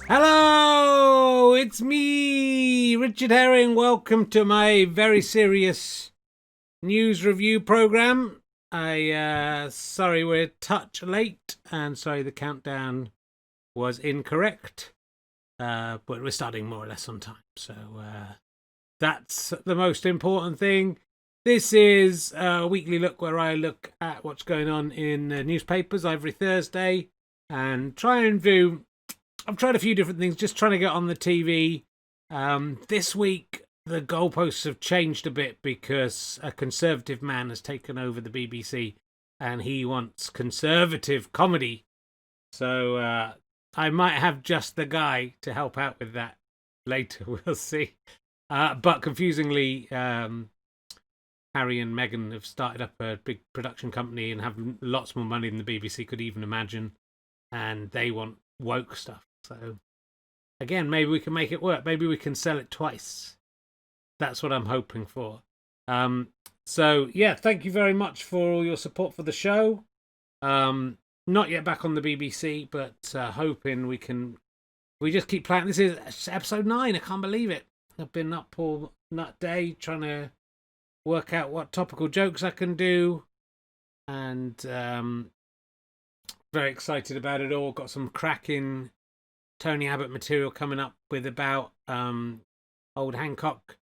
Hello, it's me, Richard Herring. Welcome to my very serious news review program. Sorry we're a touch late, and sorry the countdown was incorrect. But we're starting more or less on time, so that's the most important thing. This is a weekly look where I look at what's going on in newspapers every Thursday and try and do. I've tried a few different things, just trying to get on the TV. This week, the goalposts have changed a bit because a conservative man has taken over the BBC and he wants conservative comedy. So I might have just the guy to help out with that later. We'll see. But confusingly, Harry and Meghan have started up a big production company and have lots more money than the BBC could even imagine. And they want woke stuff. So, again, maybe we can make it work. Maybe we can sell it twice. That's what I'm hoping for. So, yeah, thank you very much for all your support for the show. Not yet back on the BBC, but hoping we just keep playing. This is episode 9. I can't believe it. I've been up all nut day trying to work out what topical jokes I can do. And very excited about it all. Got some cracking Tony Abbott material coming up with about old Hancock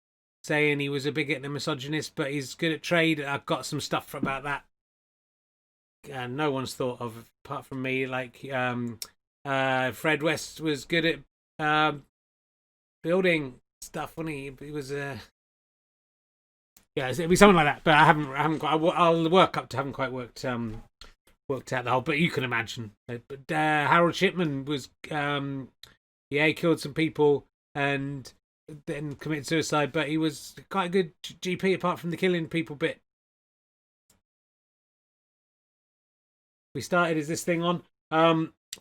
saying he was a bigot and a misogynist, but he's good at trade. I've got some stuff about that. And no one's thought of apart from me. Like Fred West was good at building stuff when he was yeah, it'd be something like that. But I haven't got. I'll work up to. Haven't quite worked out the whole. But you can imagine. But Harold Shipman was he killed some people and then committed suicide. But he was quite a good GP apart from the killing people bit. We started. Is this thing on?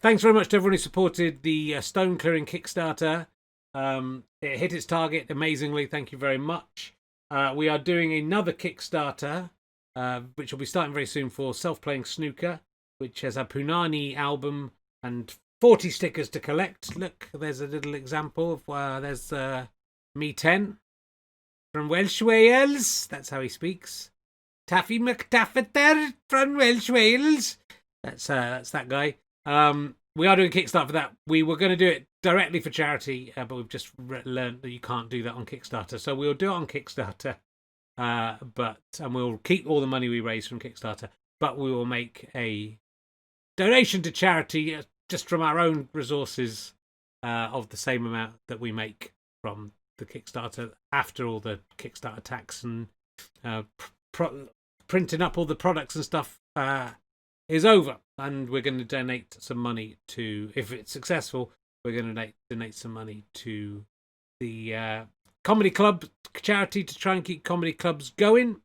Thanks very much to everyone who supported the stone clearing Kickstarter. It hit its target amazingly. Thank you very much. We are doing another Kickstarter, which will be starting very soon for Self-Playing Snooker, which has a Punani album and 40 stickers to collect. Look, there's a little example of there's Me 10 from Welsh Wales. That's how he speaks. Taffy McTaffeter from Welsh Wales. That's that guy. We are doing a Kickstarter for that. We were going to do it directly for charity, but we've just learned that you can't do that on Kickstarter. So we'll do it on Kickstarter, and we'll keep all the money we raise from Kickstarter, but we will make a donation to charity just from our own resources of the same amount that we make from the Kickstarter after all the Kickstarter tax and printing up all the products and stuff is over. And we're going to donate some money to, if it's successful, we're going to donate some money to the comedy club charity to try and keep comedy clubs going.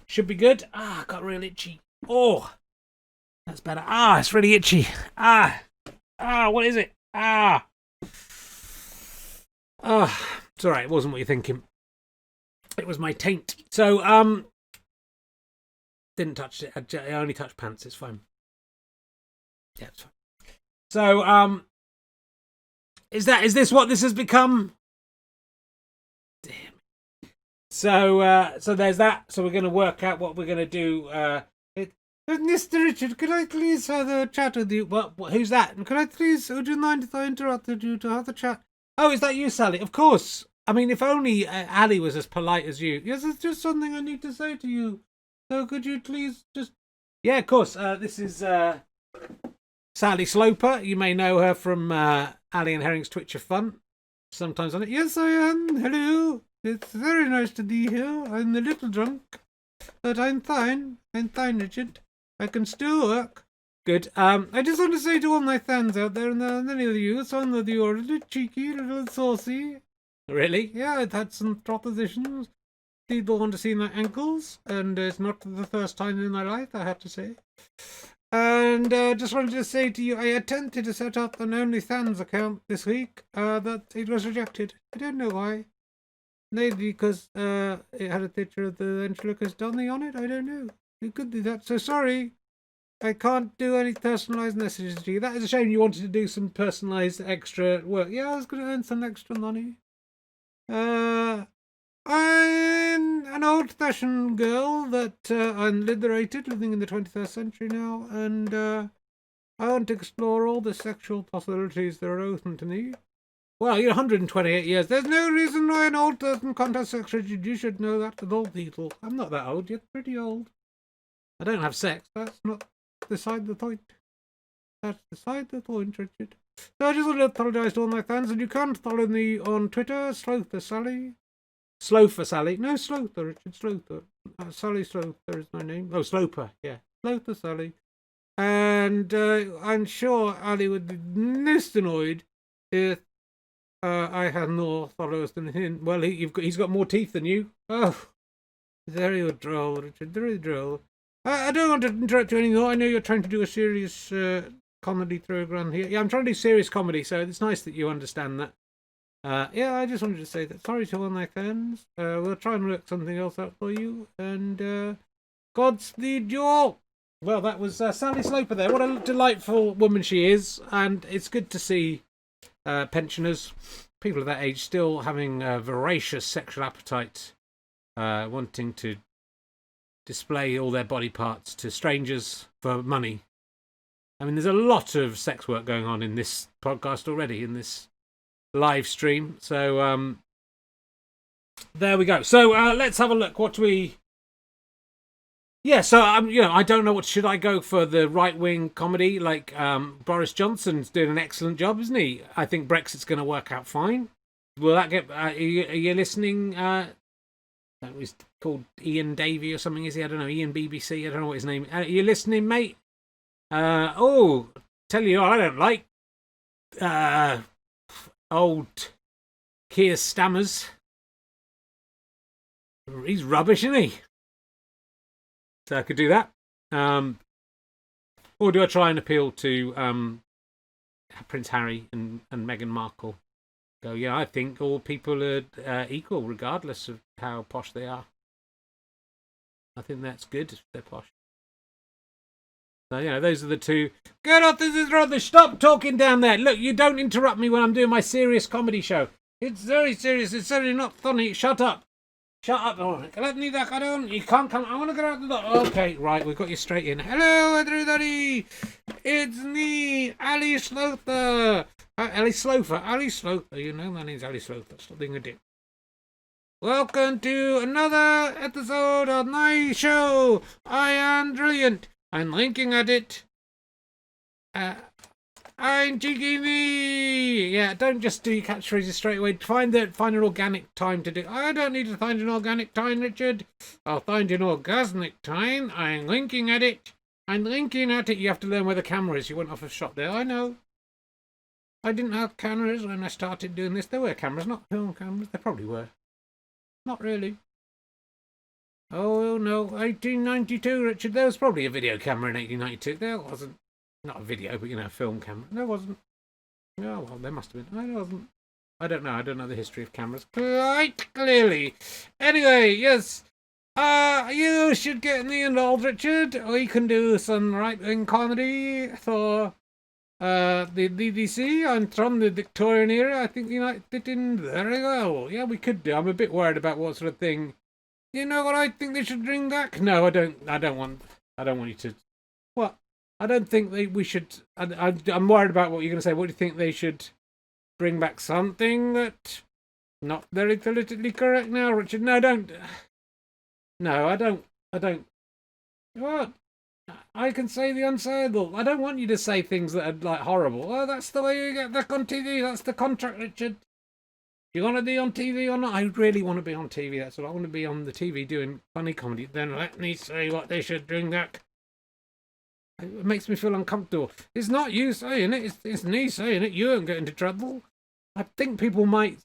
Should be good. I got real itchy. Oh, that's better. It's really itchy. What is it? It's all right. It wasn't what you're thinking. It was my taint. So, didn't touch it. I only touched pants. It's fine. Yeah, it's fine. So, is this what this has become? Damn. So there's that. So we're going to work out what we're going to do. Mr. Richard, could I please have a chat with you? Who's that? And could I please, would you mind if I interrupted you to have a chat? Oh, is that you, Sally? Of course. I mean, if only Ali was as polite as you. Yes, it's just something I need to say to you. So could you please just... Yeah, of course. This is Sally Sloper. You may know her from Ali and Herring's Twitch of Fun. Sometimes on it. Yes, I am. Hello. It's very nice to be here. I'm a little drunk. But I'm fine. I'm fine, Richard. I can still work. Good. I just want to say to all my fans out there, and many of you, some of you are a little cheeky, a little saucy. Really? Yeah, I've had some propositions. People want to see my ankles, and it's not the first time in my life, I have to say. And just wanted to say to you, I attempted to set up an OnlyFans account this week, but it was rejected. I don't know why. Maybe because it had a picture of the Ventriloquist dummy on it. I don't know. It could be that. So sorry. I can't do any personalised messages to you. That is a shame. You wanted to do some personalised extra work. Yeah, I was going to earn some extra money. I'm an old-fashioned girl that I'm liberated, living in the 21st century now, and I want to explore all the sexual possibilities that are open to me. Well, you're 128 years. There's no reason why an old person can't have sex, Richard. You should know that with old people. I'm not that old. You're pretty old. I don't have sex. That's not beside the point. That's beside the point, Richard. So I just want to apologise to all my fans, and you can't follow me on Twitter, Slother Sally. Sloper Sally. No, Slother, Richard. Slother. Sally Slother is my name. Oh, Sloper, yeah. Slother Sally. And I'm sure Ali would be most annoyed if I had more followers than him. Well, he's got more teeth than you. Oh, very droll, Richard. Very droll. I don't want to interrupt you anymore. I know you're trying to do a serious comedy program here. Yeah, I'm trying to do serious comedy, so it's nice that you understand that. Yeah, I just wanted to say that. Sorry to all my fans. We'll try and work something else out for you. And Godspeed you all. Well, that was Sally Sloper there. What a delightful woman she is. And it's good to see pensioners, people of that age, still having a voracious sexual appetite, wanting to display all their body parts to strangers for money. I mean, there's a lot of sex work going on in this podcast already, in this live stream. So there we go. So let's have a look. What do we... Yeah, so I don't know what should I go for the right-wing comedy. Like Boris Johnson's doing an excellent job, isn't he? I think Brexit's going to work out fine. Will that get? Are you listening? That was called Ian Davey or something, is he? I don't know. Ian BBC. I don't know what his name. Are you listening, mate? Tell you what, I don't like old Keir Stammers. He's rubbish, isn't he? So I could do that. Or do I try and appeal to Prince Harry and Meghan Markle? Go, yeah, I think all people are equal, regardless of how posh they are. I think that's good if they're posh. So, those are the two. Get off, this is rubbish. Stop talking down there. Look, you don't interrupt me when I'm doing my serious comedy show. It's very serious. It's certainly not funny. Shut up. Shut up. Oh, let me back. You can't come. I want to get out the door. Okay, right. We've got you straight in. Hello, everybody. It's me, Ali Slother. Ali Sloper. Ali Sloper. You know my name's Ali Sloper. Stop being a dick. Welcome to another episode of my show. I am brilliant. I'm linking at it. I'm Gill Gayly. Yeah, don't just do your catchphrases straight away. Find an organic time to do. I don't need to find an organic time, Richard. I'll find an orgasmic time. I'm linking at it. You have to learn where the camera is. You went off a shot there. I know. I didn't have cameras when I started doing this. There were cameras, not film cameras. There probably were. Not really. Oh, no. 1892, Richard. There was probably a video camera in 1892. There wasn't. Not a video, but, a film camera. There wasn't. Oh, well, there must have been. There wasn't. I don't know. I don't know the history of cameras quite clearly. Anyway, yes. You should get me involved, Richard. We can do some right-wing comedy for the BBC. I'm from the Victorian era. I think you might fit in very well. Yeah, we could do. I'm a bit worried about what sort of thing. You know what I think they should bring back? No, I don't. I don't want you to. What? I don't think we should. I'm worried about what you're going to say. What do you think they should bring back? Something that not very politically correct now, Richard? No, don't. No, I don't. What? I can say the unsayable. I don't want you to say things that are like horrible. Oh, that's the way you get back on TV. That's the contract, Richard. You want to be on TV or not? I really want to be on TV. That's all. I want to be on the TV doing funny comedy. Then let me say what they should bring back. It makes me feel uncomfortable. It's not you saying it. It's me saying it. You won't get into trouble. I think people might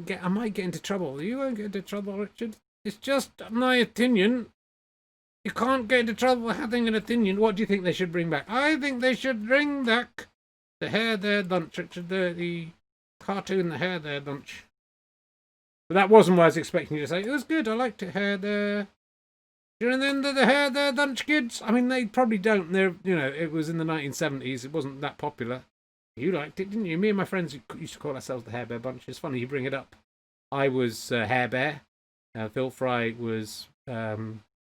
get. I might get into trouble. You won't get into trouble, Richard. It's just my opinion. You can't get into trouble having an opinion. What do you think they should bring back? I think they should bring back the Hair There Lunch, Richard. The cartoon, the Hair There Lunch. But that wasn't what I was expecting you to say. It was good. I liked it. Hair There. And then the hair, the lunch kids. I mean, they probably don't. They're, it was in the 1970s. It wasn't that popular. You liked it, didn't you? Me and my friends used to call ourselves the Hair Bear Bunch. It's funny you bring it up. I was Hair Bear. Phil Fry was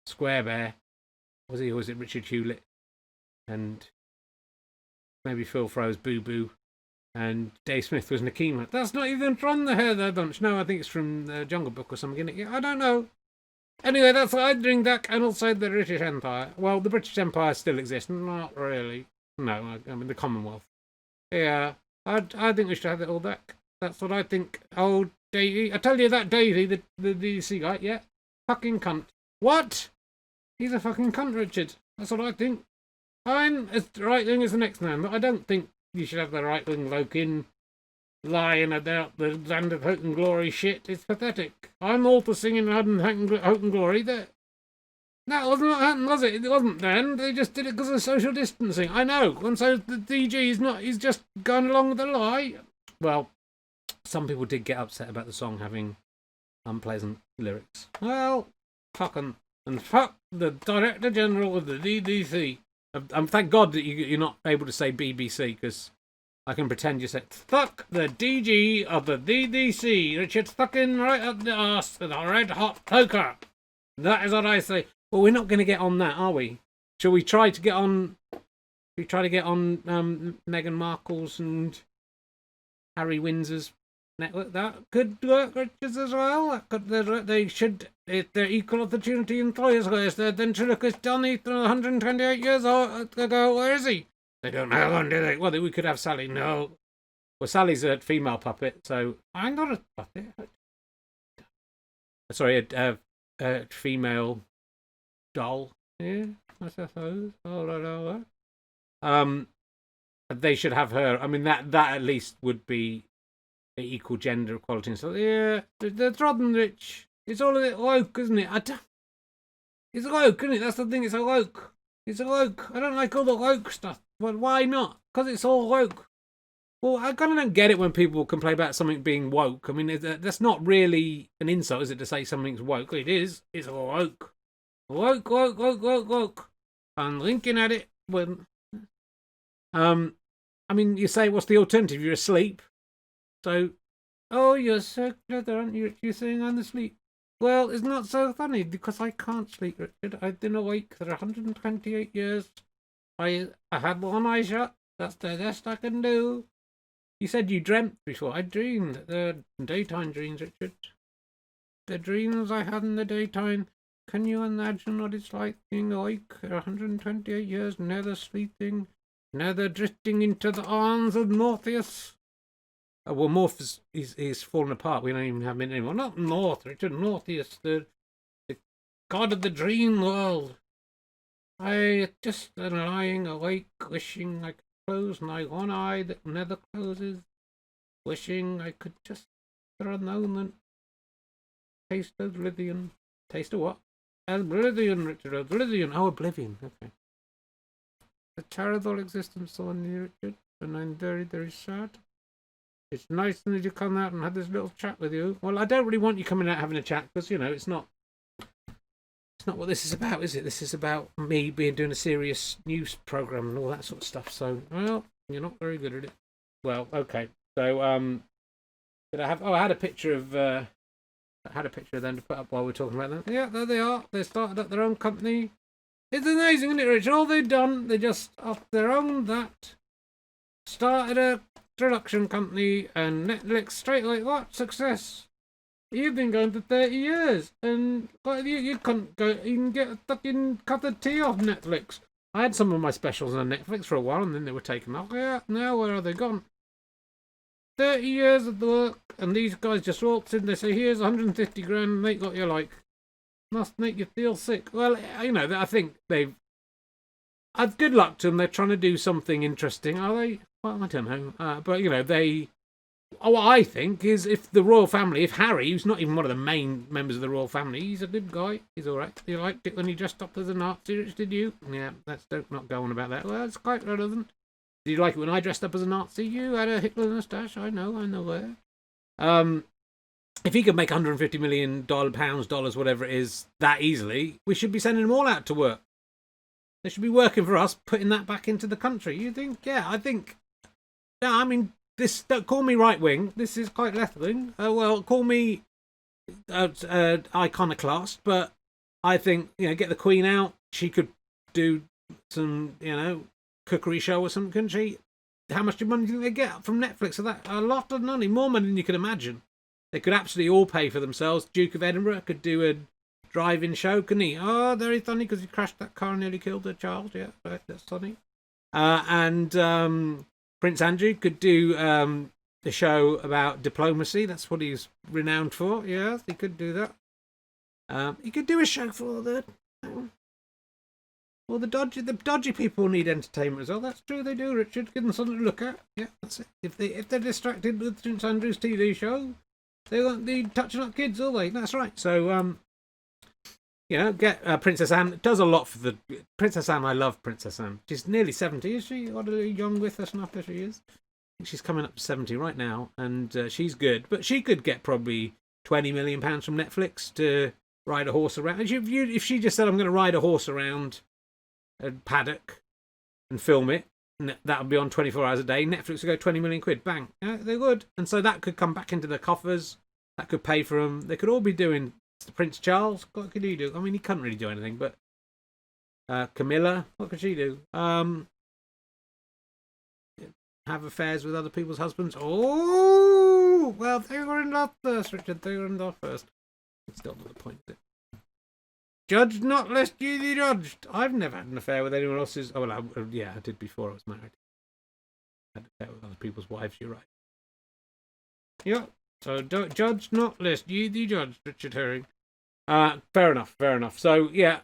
Square Bear. Was he? Or was it Richard Hewlett? And maybe Phil Fry was Boo Boo. And Dave Smith was Nakima. That's not even from the Hair Bear Bunch. No, I think it's from the Jungle Book or something. I don't know. Anyway, that's why I drink that, and also the British Empire. Well, the British Empire still exists. Not really. No, I mean the Commonwealth. Yeah, I think we should have it all back. That's what I think. Oh, Davey. I tell you that Davey, the DC guy, yeah? Fucking cunt. What? He's a fucking cunt, Richard. That's what I think. I'm as right wing as the next man, but I don't think you should have the right wing bloke in lying about the land of hope and glory shit. It's pathetic. I'm all for singing hope and glory. That wasn't what happened, was it? It wasn't then. They just did it because of social distancing. I know. And so the DG is not. He's just going along with the lie. Well, some people did get upset about the song having unpleasant lyrics. Well, fuck 'em. And fuck the Director General of the DDC. Thank God that you're not able to say BBC, because I can pretend you said, fuck the DG of the DDC. Richard fucking right up the arse with a red hot poker. That is what I say. Well, we're not going to get on that, are we? Shall we try to get on? Meghan Markle's and Harry Windsor's network? That could work, Richards, as well. They should. If they're equal opportunity employers, where's the ventriloquist Donny 128 years ago? Where is he? They don't have one, do they? Well, we could have Sally. No. Well, Sally's a female puppet, so I'm not a puppet. Sorry, a female doll. Yeah, I suppose. Oh, they should have her. I mean, that at least would be equal gender equality. And so, yeah, the trodden rich. It's all a bit woke, isn't it? It's woke, isn't it? That's the thing. It's a woke. It's a woke. I don't like all the woke stuff. But why not? Because it's all woke. Well, I kind of don't get it when people complain about something being woke. I mean, that's not really an insult, is it, to say something's woke? It is. It's all woke. Woke, woke, woke, woke, woke. I'm linking at it when... I mean, you say, what's the alternative? You're asleep. So, oh, you're so clever, aren't you? You're saying I'm asleep. Well, it's not so funny, because I can't sleep, Richard. I've been awake for 128 years. I had one eye shut. That's the best I can do. You said you dreamt before. I dreamed. The daytime dreams, Richard. The dreams I had in the daytime. Can you imagine what it's like being awake for 128 years, never sleeping, never drifting into the arms of Morpheus? Well, Morpheus is fallen apart. We don't even have him anymore. Not North, Richard. Morpheus, the god of the dream world. I just am lying awake, wishing I could close my one eye that never closes, wishing I could just for a moment taste oblivion. Taste of what? Oblivion, Richard. Oblivion. Oh, oblivion. Okay. A terrible existence on you, Richard, and I'm very, very sad. It's nice that you come out and have this little chat with you. Well, I don't really want you coming out having a chat because, it's not what this is about, is it? This is about me doing a serious news program and all that sort of stuff. So, well, you're not very good at it. Well, okay. So, did I have? Oh, I had a picture of them to put up while we're talking about them. Yeah, there they are. They started up their own company. It's amazing, isn't it, Rich? All they've done, they just off their own started a production company, and Netflix straight away. What success? You've been going for 30 years, and you couldn't go even get a fucking cup of tea off Netflix. I had some of my specials on Netflix for a while, and then they were taken off. Yeah, now where are they gone? 30 years of the work, and these guys just walked in. They say, here's 150 grand, make what you like. Must make you feel sick. Well, I think they've... I've good luck to them. They're trying to do something interesting. Are they? Well, I don't know. But, they... What I think is if the royal family, if Harry, who's not even one of the main members of the royal family, he's a good guy. He's all right. You liked it when he dressed up as a Nazi, did you? Yeah, don't not go on about that. Well, that's quite relevant. Did you like it when I dressed up as a Nazi? You had a Hitler moustache. I know where. if he could make $150 million, pounds, dollars, whatever it is, that easily, we should be sending them all out to work. They should be working for us, putting that back into the country. You think? Yeah, I think. Yeah, I mean, this. Don't call me right wing. This is quite left wing. Well, call me iconoclast, but I think, get the Queen out. She could do some, cookery show or something, couldn't she? How much money do you think they get from Netflix? That a lot of money, more money than you can imagine. They could absolutely all pay for themselves. Duke of Edinburgh could do a drive-in show, couldn't he? Oh, very funny because he crashed that car and nearly killed a child. Yeah, right, that's funny. And Prince Andrew could do a show about diplomacy. That's what he's renowned for. Yeah, he could do that. He could do a show for the dodgy people need entertainment as well. That's true, they do, Richard. Give them something to look at. Yeah, that's it. If they're distracted with Prince Andrew's TV show, they won't be touching up kids, will they? That's right. So get Princess Anne. Does a lot for the Princess Anne. I love Princess Anne. She's nearly 70, is she? What a young whippersnapper she is. I think she's coming up to 70 right now, and she's good. But she could get probably £20 million from Netflix to ride a horse around. If she just said, I'm going to ride a horse around a paddock and film it, and that would be on 24 hours a day, Netflix would go 20 million quid. Bang. Yeah, they would. And so that could come back into the coffers. That could pay for them. They could all be doing Prince Charles. What could he do? I mean, he couldn't really do anything, but Camilla, what could she do? Have affairs with other people's husbands. Oh, well, they were in love first, Richard. They were in love first. It's still not the point, is it? Judge not lest ye be judged. I've never had an affair with anyone else's. Oh, well, I did before I was married. I had an affair with other people's wives, you're right. Yeah, so don't judge not lest ye be judged, Richard Herring. Fair enough. So, yeah.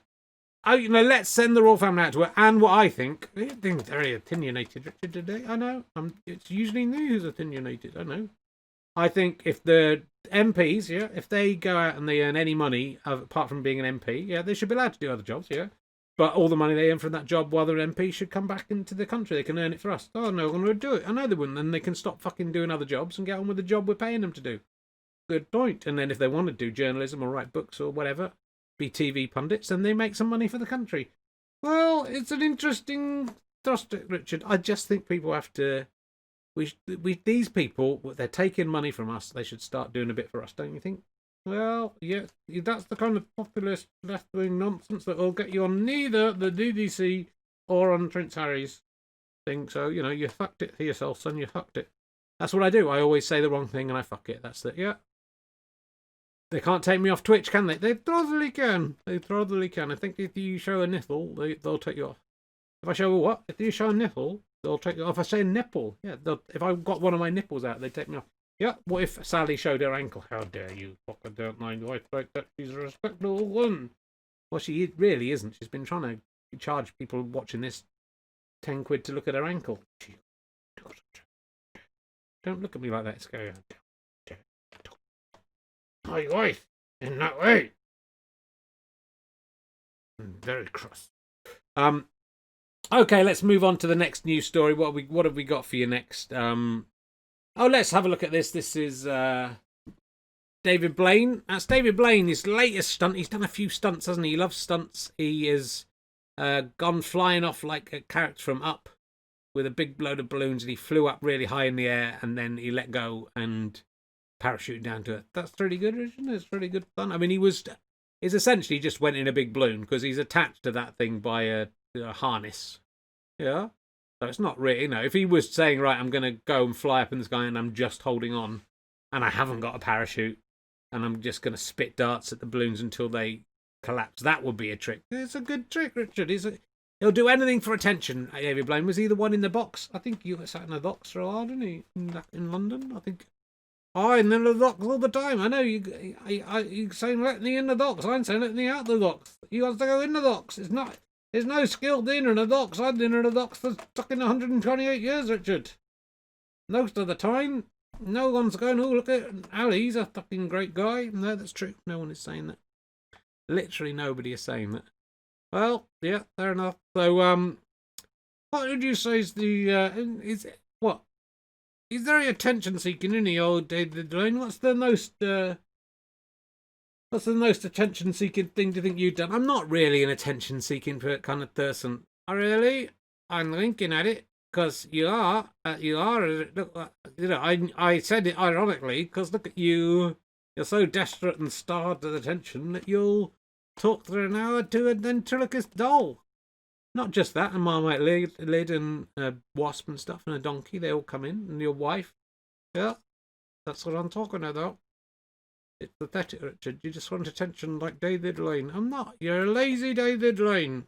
Let's send the royal family out to work. And what I think, things very opinionated, Richard, today. I know. It's usually me who's opinionated. I know. I think if the MPs, if they go out and they earn any money apart from being an MP, they should be allowed to do other jobs, But all the money they earn from that job while they're MP should come back into the country. They can earn it for us. Oh, no one would do it. I know they wouldn't. Then they can stop fucking doing other jobs and get on with the job we're paying them to do. Good point. And then if they want to do journalism or write books or whatever, be TV pundits, then they make some money for the country. Well, it's an interesting thrust, Richard. I just think people have to. These people, they're taking money from us. They should start doing a bit for us, don't you think? Well, yeah, that's the kind of populist left-wing nonsense that will get you on neither the DDC or on Prince Harry's thing. So, you fucked it for yourself, son. You fucked it. That's what I do. I always say the wrong thing and I fuck it. That's it. Yeah. They can't take me off Twitch, can they? They probably can. I think if you show a nipple, they'll take you off. If I show a what? If you show a nipple, they'll take you off. If I say a nipple, if I got one of my nipples out, they'd take me off. Yeah, what if Sally showed her ankle? How dare you? Fucker, don't mind the wife like that. She's a respectable woman. Well, she really isn't. She's been trying to charge people watching this 10 quid to look at her ankle. Don't look at me like that, scary. My wife in that way. I'm very cross. Okay, let's move on to the next news story. What have we got for you next? Let's have a look at this. This is David Blaine. That's David Blaine, his latest stunt. He's done a few stunts, hasn't he? He loves stunts. He has gone flying off like a character from Up with a big load of balloons, and he flew up really high in the air, and then he let go and parachuting down to it. That's really good, isn't it? It's really good fun. I mean, he's essentially just went in a big balloon because he's attached to that thing by a harness. Yeah. So it's not really, if he was saying, right, I'm going to go and fly up in the sky and I'm just holding on and I haven't got a parachute and I'm just going to spit darts at the balloons until they collapse, that would be a trick. It's a good trick, Richard. He'll do anything for attention. David Blaine, was he the one in the box? I think you sat in a box for a while, didn't he? In London, I think. I'm in the docks all the time. I know you saying let me in the docks. I'm saying let me out the docks. You got to go in the docks. There's no skilled dinner in the docks. I've been in the docks for fucking 128 years, Richard. Most of the time, no one's going, oh, look at Ali, he's a fucking great guy. No, that's true. No one is saying that. Literally nobody is saying that. Well, yeah, fair enough. So, what would you say is what? He's very attention-seeking, isn't he, old David Blaine? What's the most attention-seeking thing do you think you've done? I'm not really an attention-seeking kind of person. Oh, really? I'm thinking at it, because you are. Look, I said it ironically, because look at you. You're so desperate and starved of attention that you'll talk for an hour to a ventriloquist doll. Not just that, a Marmite lid and a Wasp and stuff and a donkey. They all come in, and your wife. Yeah, that's what I'm talking about. It's pathetic, Richard. You just want attention like David Lane. I'm not. You're a lazy David Lane.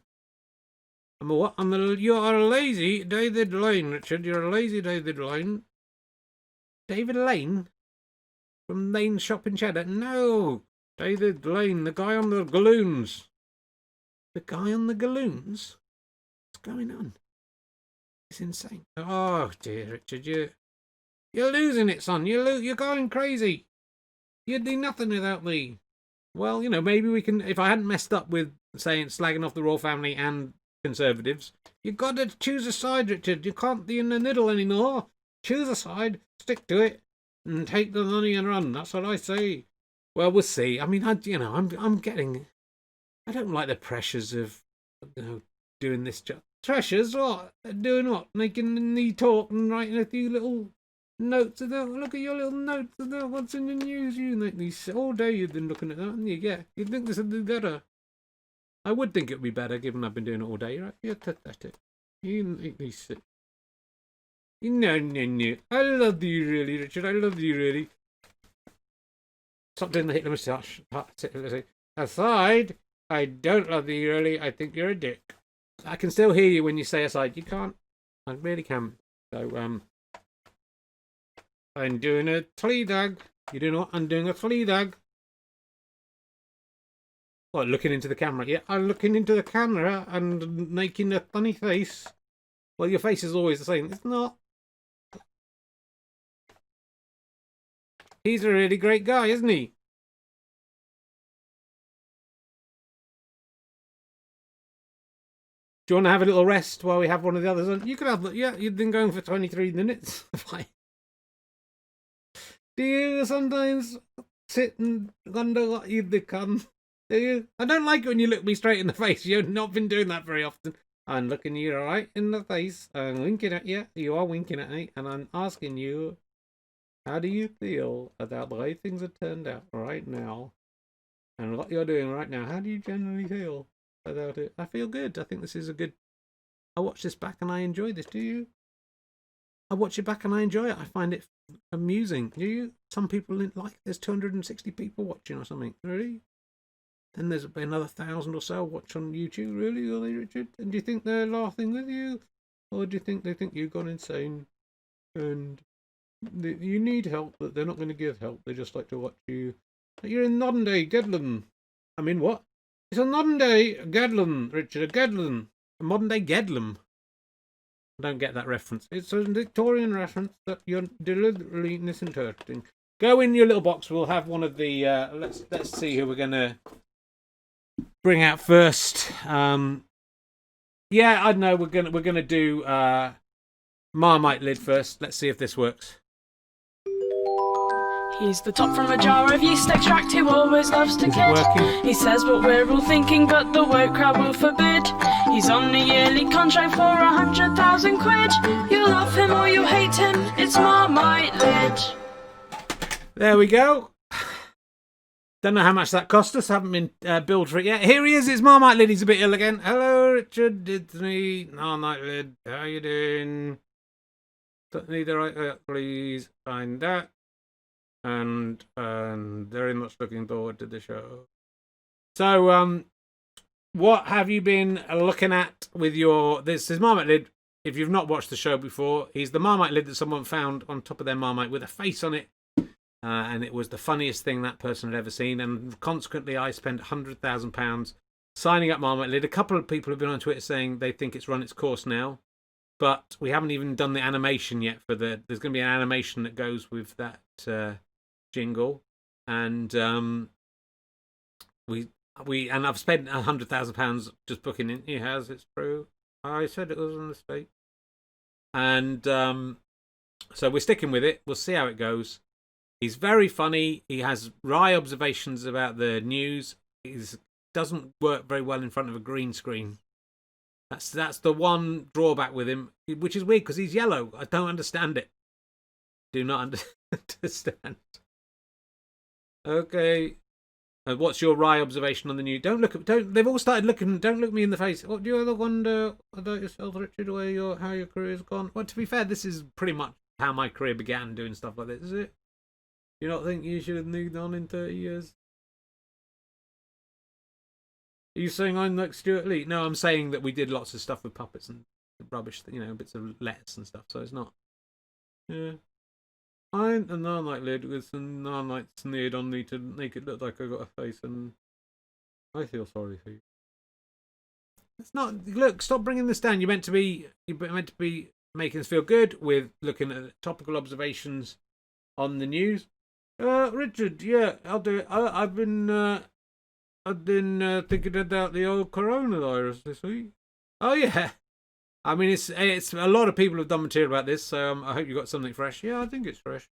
I'm a what? You are a lazy David Lane, Richard. You're a lazy David Lane. David Lane? From Lane's Shop in Cheddar? No. David Lane, the guy on the galloons. The guy on the galloons? What's going on? It's insane. Oh dear, Richard, you're losing it, son. You're going crazy. You'd do nothing without me. Well, maybe we can. If I hadn't messed up with saying slagging off the royal family and Conservatives, you've got to choose a side, Richard. You can't be in the middle anymore. Choose a side, stick to it, and take the money and run. That's what I say. Well, we'll see. I mean, I'm getting. I don't like the pressures of, doing this job. Pressures? What? Doing what? Making me talk and writing a few little notes about. Look at your little notes about what's in the news. You make these all day. You've been looking at that, haven't you? Yeah. You'd think this would be better. I would think it would be better, given I've been doing it all day. Right? You're pathetic. You make me sick. No. I love you, really, Richard. I love you, really. Stop doing the Hitler moustache. Aside, I don't love you, really. I think you're a dick. I can still hear you when you say aside. You can't. I really can. So, I'm doing a flea dag. You doing what? I'm doing a flea dag. What, looking into the camera? Yeah, I'm looking into the camera and making a funny face. Well, your face is always the same. It's not. He's a really great guy, isn't he? Do you want to have a little rest while we have one of the others on? You could have, yeah, you've been going for 23 minutes. Do you sometimes sit and wonder what you've become? Do you? I don't like it when you look me straight in the face. You've not been doing that very often. I'm looking you right in the face. I'm winking at you. You are winking at me. And I'm asking you, how do you feel about the way things have turned out right now? And what you're doing right now? How do you generally feel about it? I feel good. I think this is a good... I watch this back and I enjoy this. Do you? I watch it back and I enjoy it. I find it amusing. Do you? Some people like... There's 260 people watching or something. Really? Then there's another 1,000 or so watch on YouTube. Really, are they, Richard? And do you think they're laughing with you? Or do you think they think you've gone insane? And you need help, but they're not going to give help. They just like to watch you. You're in modern day Gedlin. I mean, what? It's a modern day Gedlin, Richard. A Gedlin. A modern day Gedlin. I don't get that reference. It's a Victorian reference that you're deliberately misinterpreting. Go in your little box. We'll have one of the. Let's see who we're gonna bring out first. Yeah, I don't know. We're gonna do Marmite lid first. Let's see if this works. He's the top from a jar of yeast extract who always loves to kid. He says what we're all thinking, but the woke crowd will forbid. He's on a yearly contract for 100,000 quid. You love him or you hate him, it's Marmite lid. There we go. Don't know how much that cost us. Haven't been billed for it yet. Here he is. It's Marmite lid. He's a bit ill again. Hello, Richard. It's me, Marmite lid. How you doing? Don't need the right, please. Find that. And very much looking forward to the show. So, what have you been looking at with your... This is Marmite lid. If you've not watched the show before, he's the Marmite lid that someone found on top of their Marmite with a face on it. And it was the funniest thing that person had ever seen. And consequently, I spent £100,000 signing up Marmite lid. A couple of people have been on Twitter saying they think it's run its course now. But we haven't even done the animation yet for the... There's going to be an animation that goes with that... jingle, and I've spent £100,000 just booking in. He has, it's true. I said it was a mistake, and So we're sticking with it. We'll see how it goes. He's very funny. He has wry observations about the news. He doesn't work very well in front of a green screen. That's the one drawback with him, which is weird because he's yellow. I don't understand it. Do not understand. Okay. What's your wry observation on the news? They've all started looking. Don't look me in the face. What do you ever wonder about yourself, Richard? How your career's gone? Well, to be fair, this is pretty much how my career began, doing stuff like this. Is it? Do you not think you should have moved on in 30 years? Are you saying I'm like Stuart Lee? No, I'm saying that we did lots of stuff with puppets and rubbish, bits of lettuce and stuff. So it's not. Yeah. I'm a Marmite lid with some Marmite smeared on me to make it look like I got a face, and I feel sorry for you. It's not. Look, stop bringing this down. You're meant to be making us feel good with looking at topical observations on the news. Richard, yeah, I'll do it. I've been thinking about the old coronavirus this week. Oh yeah. I mean, it's a lot of people have done material about this, so I hope you got something fresh. Yeah, I think it's fresh.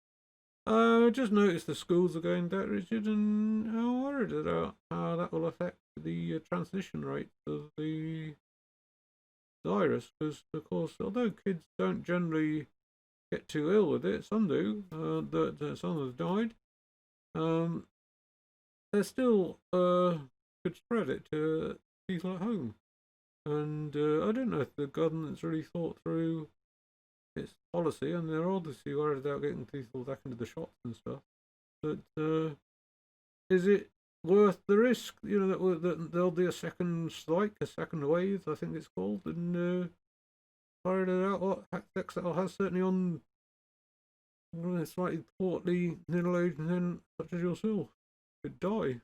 I just noticed the schools are going back, Richard, and I'm worried about how that will affect the transmission rate of the virus. Because, of course, although kids don't generally get too ill with it, some do. Some have died. They still could spread it to people at home. And I don't know if the government's really thought through its policy, and they're obviously worried about getting people back into the shops and stuff. But is it worth the risk? That there'll be a second strike, a second wave, I think it's called, and fired it out what effects that'll have certainly on slightly portly middle-aged men such as yourself. Could die.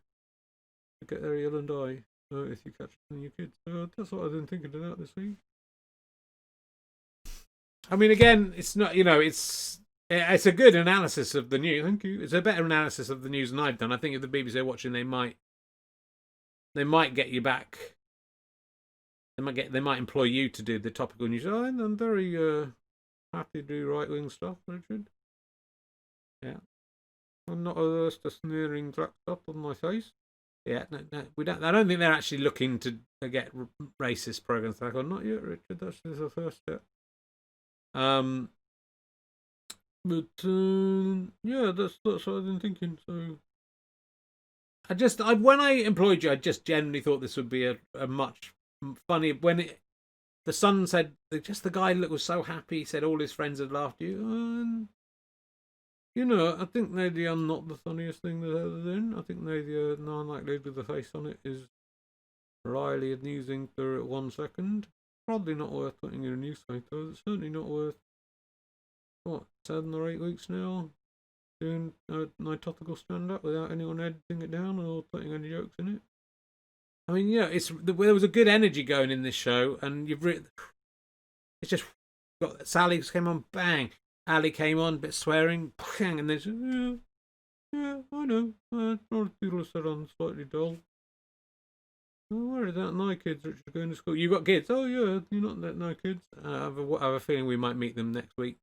Could get very ill and die. If you catch it in your kids. That's what I've been thinking about this week. I mean, again, it's not, it's a good analysis of the news. Thank you. It's a better analysis of the news than I've done. I think if the BBC are watching, they might get you back. They might employ you to do the topical news. I'm very happy to do right-wing stuff, Richard. Yeah. I'm not averse to smearing black stuff on my face. Yeah, no, we don't. I don't think they're actually looking to get racist programs back on. Not yet, Richard. That's just the first step. But yeah, that's what I've been thinking. So, when I employed you, I just generally thought this would be a much funnier. When the Sun said, just the guy that was so happy, said all his friends had laughed at you. I think maybe I'm not the funniest thing they've ever done. I think maybe a Marmite lid with a face on it is wryly amusing for 1 second. Probably not worth putting in a newspaper. It's certainly not worth, 7 or 8 weeks now, doing my topical stand-up without anyone editing it down or putting any jokes in it. I mean, there was a good energy going in this show, and it's just got Sally came on, bang. Ali came on, bit swearing, and then yeah, I know. A lot of people have said I'm slightly dull. Oh, where is that? My kids, Richard, going to school. You got kids? Oh yeah, you're not that no kids. I have a feeling we might meet them next week.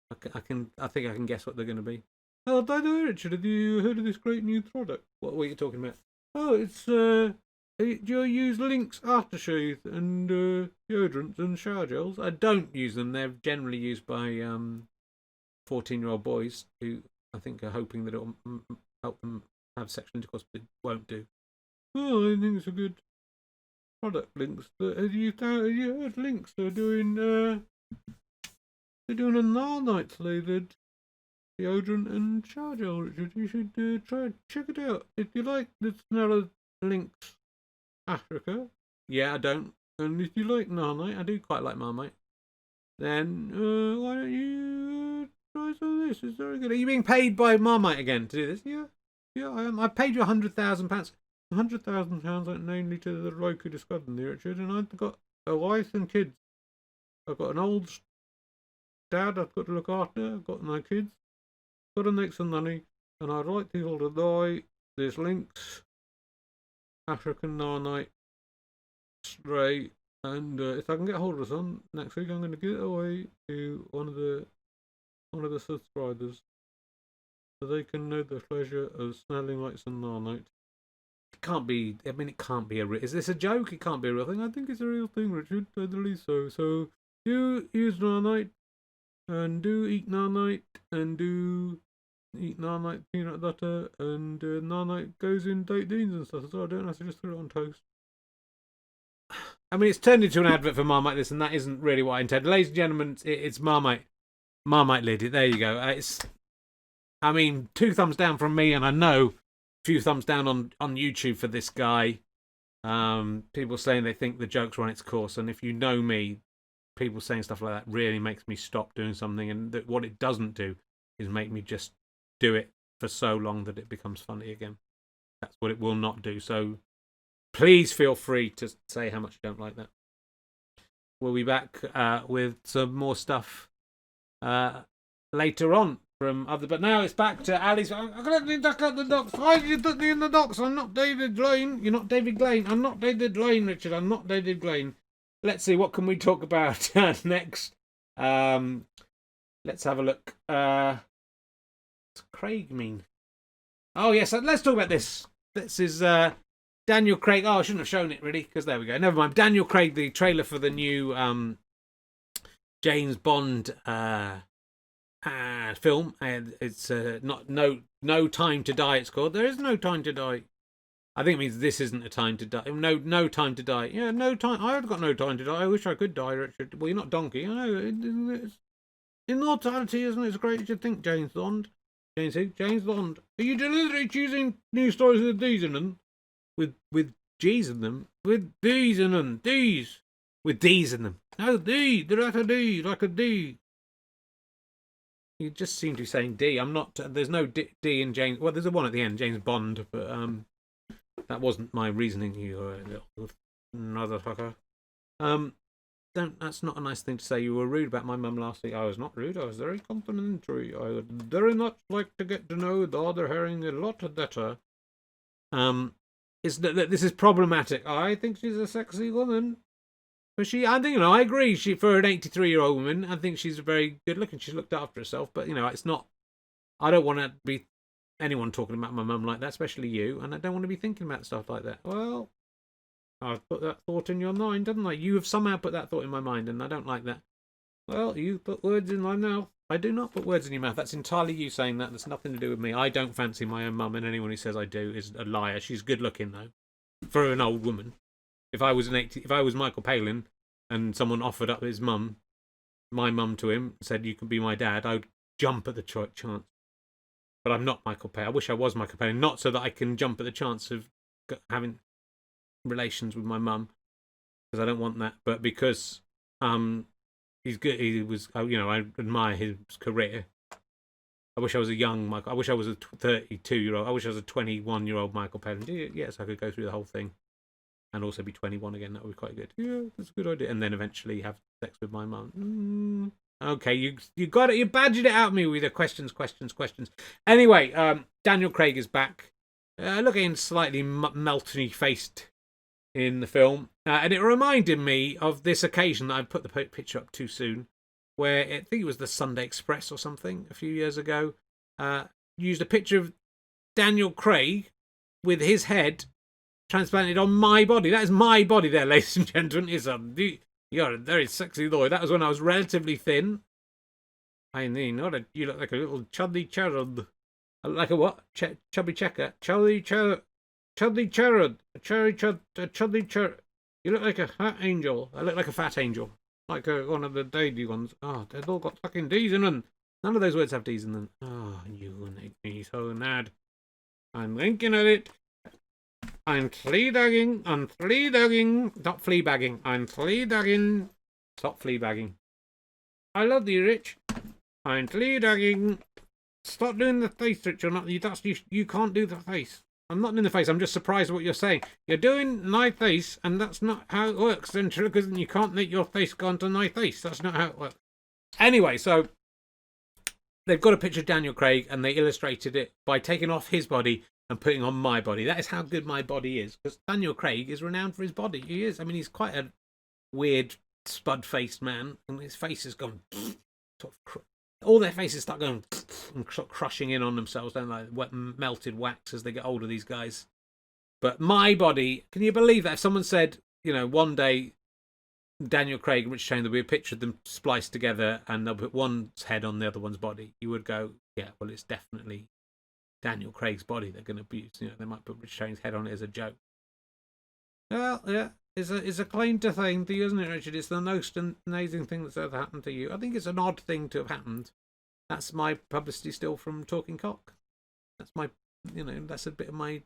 I think I can guess what they're going to be. Oh, by the way, Richard, have you heard of this great new product? What were you talking about? Oh, it's do you use Lynx aftershave and deodorants and shower gels? I don't use them. They're generally used by 14-year-old boys who I think are hoping that it'll help them have sexual intercourse, but it won't do. Oh, I think it's a good product, Lynx. Have you heard Lynx? They're doing a Marmite flavoured deodorant and shower gel, Richard. You should check it out. If you like the smell of Lynx Africa, yeah, I don't. And if you like Marmite, I do quite like Marmite. Then why don't you try some of this? It's very good. Are you being paid by Marmite again to do this? Yeah, I am. I paid you £100,000. £100,000 went mainly to the bloke who discovered me, Richard, and I've got a wife and kids. I've got an old dad I've got to look after. I've got my kids. Got to make some money, and I'd like people to buy this Lynx African Marmite spray, and if I can get hold of some next week, I'm going to give it away to one of the one of the subscribers, so they can know the pleasure of smelling like some Marmite. It can't be. I mean, it can't be is this a joke? It can't be a real thing. I think it's a real thing, Richard. I believe so. So do use Marmite, and do eat Marmite, and do eat Marmite peanut butter, and Marmite goes in baked beans and stuff, so I don't have to just put it on toast. I mean, it's turned into an advert for Marmite this, and that isn't really what I intended. Ladies and gentlemen, it's Marmite lid. There you go. I mean, 2 thumbs down from me, and I know a few thumbs down on YouTube for this guy. People saying they think the joke's run its course, and if you know me, people saying stuff like that really makes me stop doing something, and what it doesn't do is make me just do it for so long that it becomes funny again. That's what it will not do. So please feel free to say how much you don't like that. We'll be back with some more stuff later on from other. But now it's back to Ali's. I'm going to duck out the docks. Why did you duck me in the docks? I'm not David Blaine. You're not David Blaine. I'm not David Blaine, Richard. I'm not David Blaine. Let's see, what can we talk about next? Let's have a look. What's Craig mean? Oh, yes, let's talk about this. This is Daniel Craig. Oh, I shouldn't have shown it, really, because there we go. Never mind. Daniel Craig, the trailer for the new James Bond film. And it's not No Time to Die, it's called. There is no time to die. I think it means this isn't a time to die. No time to die. Yeah, no time. I've got no time to die. I wish I could die, Richard. Well, you're not Donkey. I know. Immortality isn't as great as you think, James Bond. James who? James Bond. Are you deliberately choosing news stories with D's in them? With G's in them? With D's in them. D's. With D's in them. No, D. The letter D. Like a D. You just seem to be saying D. I'm not. There's no D in James. Well, there's a one at the end, James Bond, but that wasn't my reasoning, you little motherfucker. That's not a nice thing to say. You were rude about my mum last week. I was not rude. I was very complimentary. I would very much like to get to know the other herring a lot better. This is problematic. I think she's a sexy woman. But I think, I agree. For an 83-year-old woman, I think she's very good looking. She's looked after herself. But, it's not. I don't want to be anyone talking about my mum like that, especially you, and I don't want to be thinking about stuff like that. Well, I've put that thought in your mind, haven't I? You have somehow put that thought in my mind, and I don't like that. Well, you put words in my mouth. I do not put words in your mouth. That's entirely you saying that. That's nothing to do with me. I don't fancy my own mum, and anyone who says I do is a liar. She's good looking though, for an old woman. If I was Michael Palin, and someone offered up my mum to him, said you can be my dad, I would jump at the chance. But I'm not Michael Palin. I wish I was Michael Palin, not so that I can jump at the chance of having relations with my mum, because I don't want that, but because he's good. He was, I admire his career. I wish I was a young Michael. I wish I was a 32-year-old. I wish I was a 21-year-old Michael Palin. Yes, I could go through the whole thing, and also be 21 again. That would be quite good. Yeah, that's a good idea. And then eventually have sex with my mum. Okay, you got it. You badgered it out of me with the questions. Anyway, Daniel Craig is back, looking slightly melty-faced in the film, and it reminded me of this occasion that I put the picture up too soon, where I think it was the Sunday Express or something a few years ago, used a picture of Daniel Craig with his head transplanted on my body. That is my body there, ladies and gentlemen. You're a very sexy boy. That was when I was relatively thin. I mean, you look like a little chubby cherub. Like a what? Chubby checker? Chubby cherub. Chubby cherub. Chubby cherub. You look like a fat angel. I look like a fat angel. Like one of the daily ones. Oh, they've all got fucking D's in them. None of those words have D's in them. Oh, you make me so mad. I'm thinking of it. I'm fleabagging. Stop fleabagging. I'm fleabagging. Stop fleabagging. I love you, Rich. I'm fleabagging. Stop doing the face, Rich. You can't do the face. I'm not doing the face. I'm just surprised at what you're saying. You're doing my face, and that's not how it works, Ventriloquist. You can't make your face go onto my face. That's not how it works. Anyway, so they've got a picture of Daniel Craig, and they illustrated it by taking off his body and putting on my body. That is how good my body is, because Daniel Craig is renowned for his body. He is. I mean, he's quite a weird, spud-faced man, and his face has gone sort of all their faces start going and crushing in on themselves, don't they? Melted wax as they get older, these guys. But my body, can you believe that? If someone said, one day Daniel Craig and Rich Chain, there'll be a picture of them spliced together and they'll put one's head on the other one's body, you would go, yeah, well, it's definitely Daniel Craig's body they're going to abuse. They might put Rich Chain's head on it as a joke. Well, yeah, it's a claim to fame to you, isn't it, Richard? It's the most amazing thing that's ever happened to you. I think it's an odd thing to have happened. That's my publicity still from Talking Cock. That's my, that's a bit of my...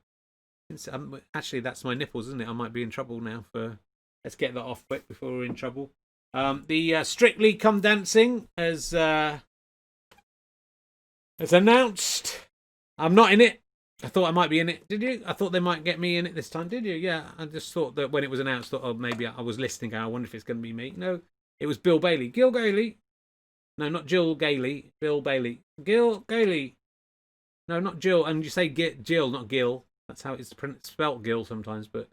Actually, that's my nipples, isn't it? I might be in trouble now for... Let's get that off quick before we're in trouble. The Strictly Come Dancing as announced. I'm not in it. I thought I might be in it. Did you? I thought they might get me in it this time. Did you? Yeah. I just thought that when it was announced, maybe I was listening. I wonder if it's going to be me. No, it was Bill Bailey. Gill Gayly. No, not Gill Gayly. Bill Bailey. Gill Gayly. No, not Jill. And you say Jill, not Gill. That's how it's spelt, Gill sometimes, but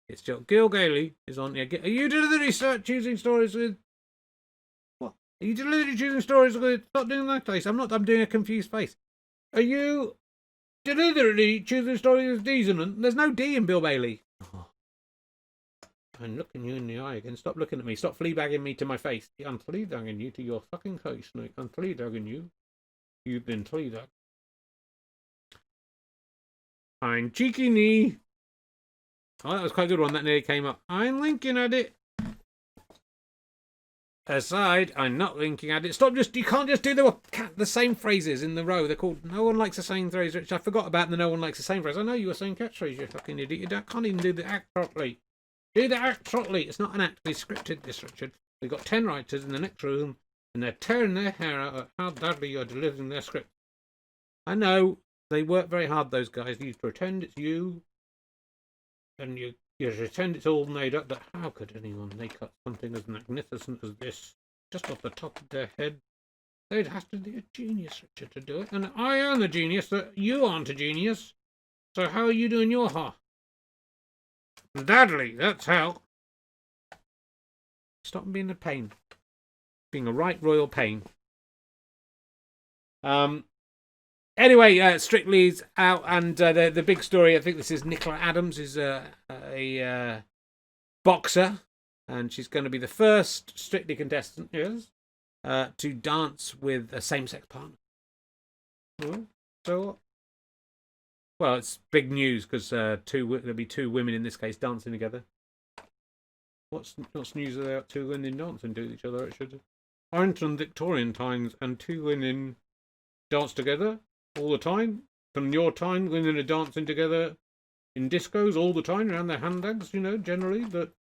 it's Jill. Gill Gayly is on. Yeah. Are you deliberately choosing stories with? What? Are you deliberately choosing stories with? Stop doing that face. I'm not. I'm doing a confused face. Are you deliberately choosing stories with D's in them? There's no D in Bill Bailey. Oh. I'm looking you in the eye again. Stop looking at me. Stop fleabagging me to my face. I'm fleabagging you to your fucking face, mate. I'm fleabagging you. You've been fleabagged. I'm cheeky knee. Oh, that was quite a good one. That nearly came up. I'm linking at it. Aside, I'm not linking at it. Stop! You can't just do the same phrases in the row. They're called. No one likes the same phrase, which I forgot about. The no one likes the same phrase. I know you were saying catchphrase. You fucking idiot. You can't even do the act properly. Do the act properly. It's not an act. We scripted this, Richard. We've got 10 writers in the next room, and they're tearing their hair out at how badly you're delivering their script. I know they work very hard. Those guys. You pretend it's you, and you pretend it's all made up, but how could anyone make up something as magnificent as this just off the top of their head? They'd have to be a genius, Richard, to do it. And I am a genius, but you aren't a genius. So how are you doing your ha? Badly, that's how. Stop being a pain. Being a right royal pain. Anyway, Strictly's out, and the big story, I think this is Nicola Adams, is a boxer, and she's going to be the first Strictly contestant, yes, to dance with a same-sex partner. So, well, it's big news because there'll be 2 women in this case dancing together. What's news about 2 women dancing to each other? It should. Aren't in Victorian times, and 2 women dance together all the time. From your time, women are dancing together in discos all the time around their handbags, generally. But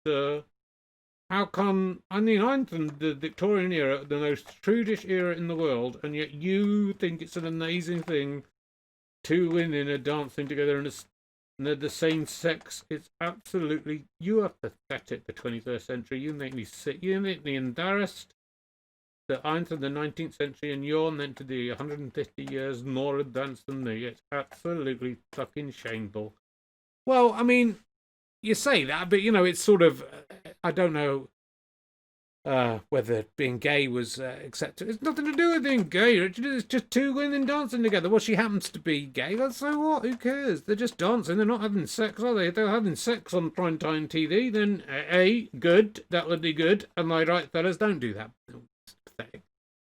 how come? I mean, I'm from the Victorian era, the most prudish era in the world, and yet you think it's an amazing thing 2 women are dancing together and they're the same sex. It's absolutely, you are pathetic. The 21st century. You make me sick. You make me embarrassed. That I'm from the 19th century and you're meant to be 150 years more advanced than me. It's absolutely fucking shameful. Well, I mean, you say that, but, it's sort of, I don't know whether being gay was accepted. It's nothing to do with being gay, Richard. It's just 2 women dancing together. Well, she happens to be gay. Well, so what? Who cares? They're just dancing. They're not having sex, are they? If they're having sex on primetime TV, then good. That would be good. Am I right, fellas? Don't do that.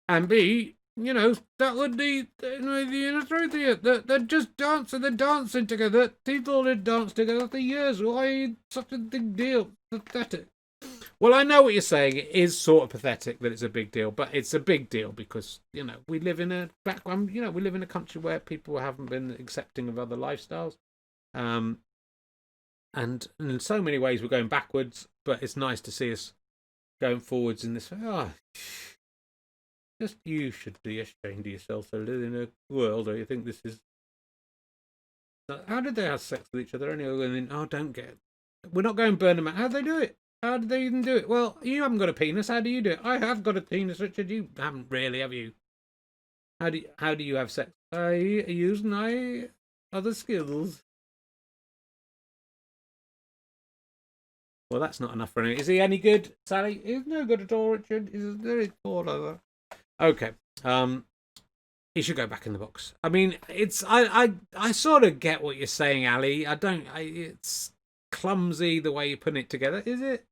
And B, that would be the inappropriate. They're just dancing. They're dancing together. People have danced together for years. Why such a big deal? Pathetic. Well, I know what you're saying. It is sort of pathetic that it's a big deal, but it's a big deal because we live in a background. We live in a country where people haven't been accepting of other lifestyles, and in so many ways we're going backwards. But it's nice to see us going forwards in this. Just you should be ashamed of yourself to live in a world where you think this is. How did they have sex with each other anyway? And then, don't get it. We're not going burn them out. How did they do it? How did they even do it? Well, you haven't got a penis. How do you do it? I have got a penis, Richard. You haven't really, have you? How do you have sex? I use my other skills. Well, that's not enough for anything. Is he any good, Sally? He's no good at all, Richard. He's very poor over. Okay. he should go back in the box. I mean, I sort of get what you're saying, Ali. It's clumsy the way you put it together, is it?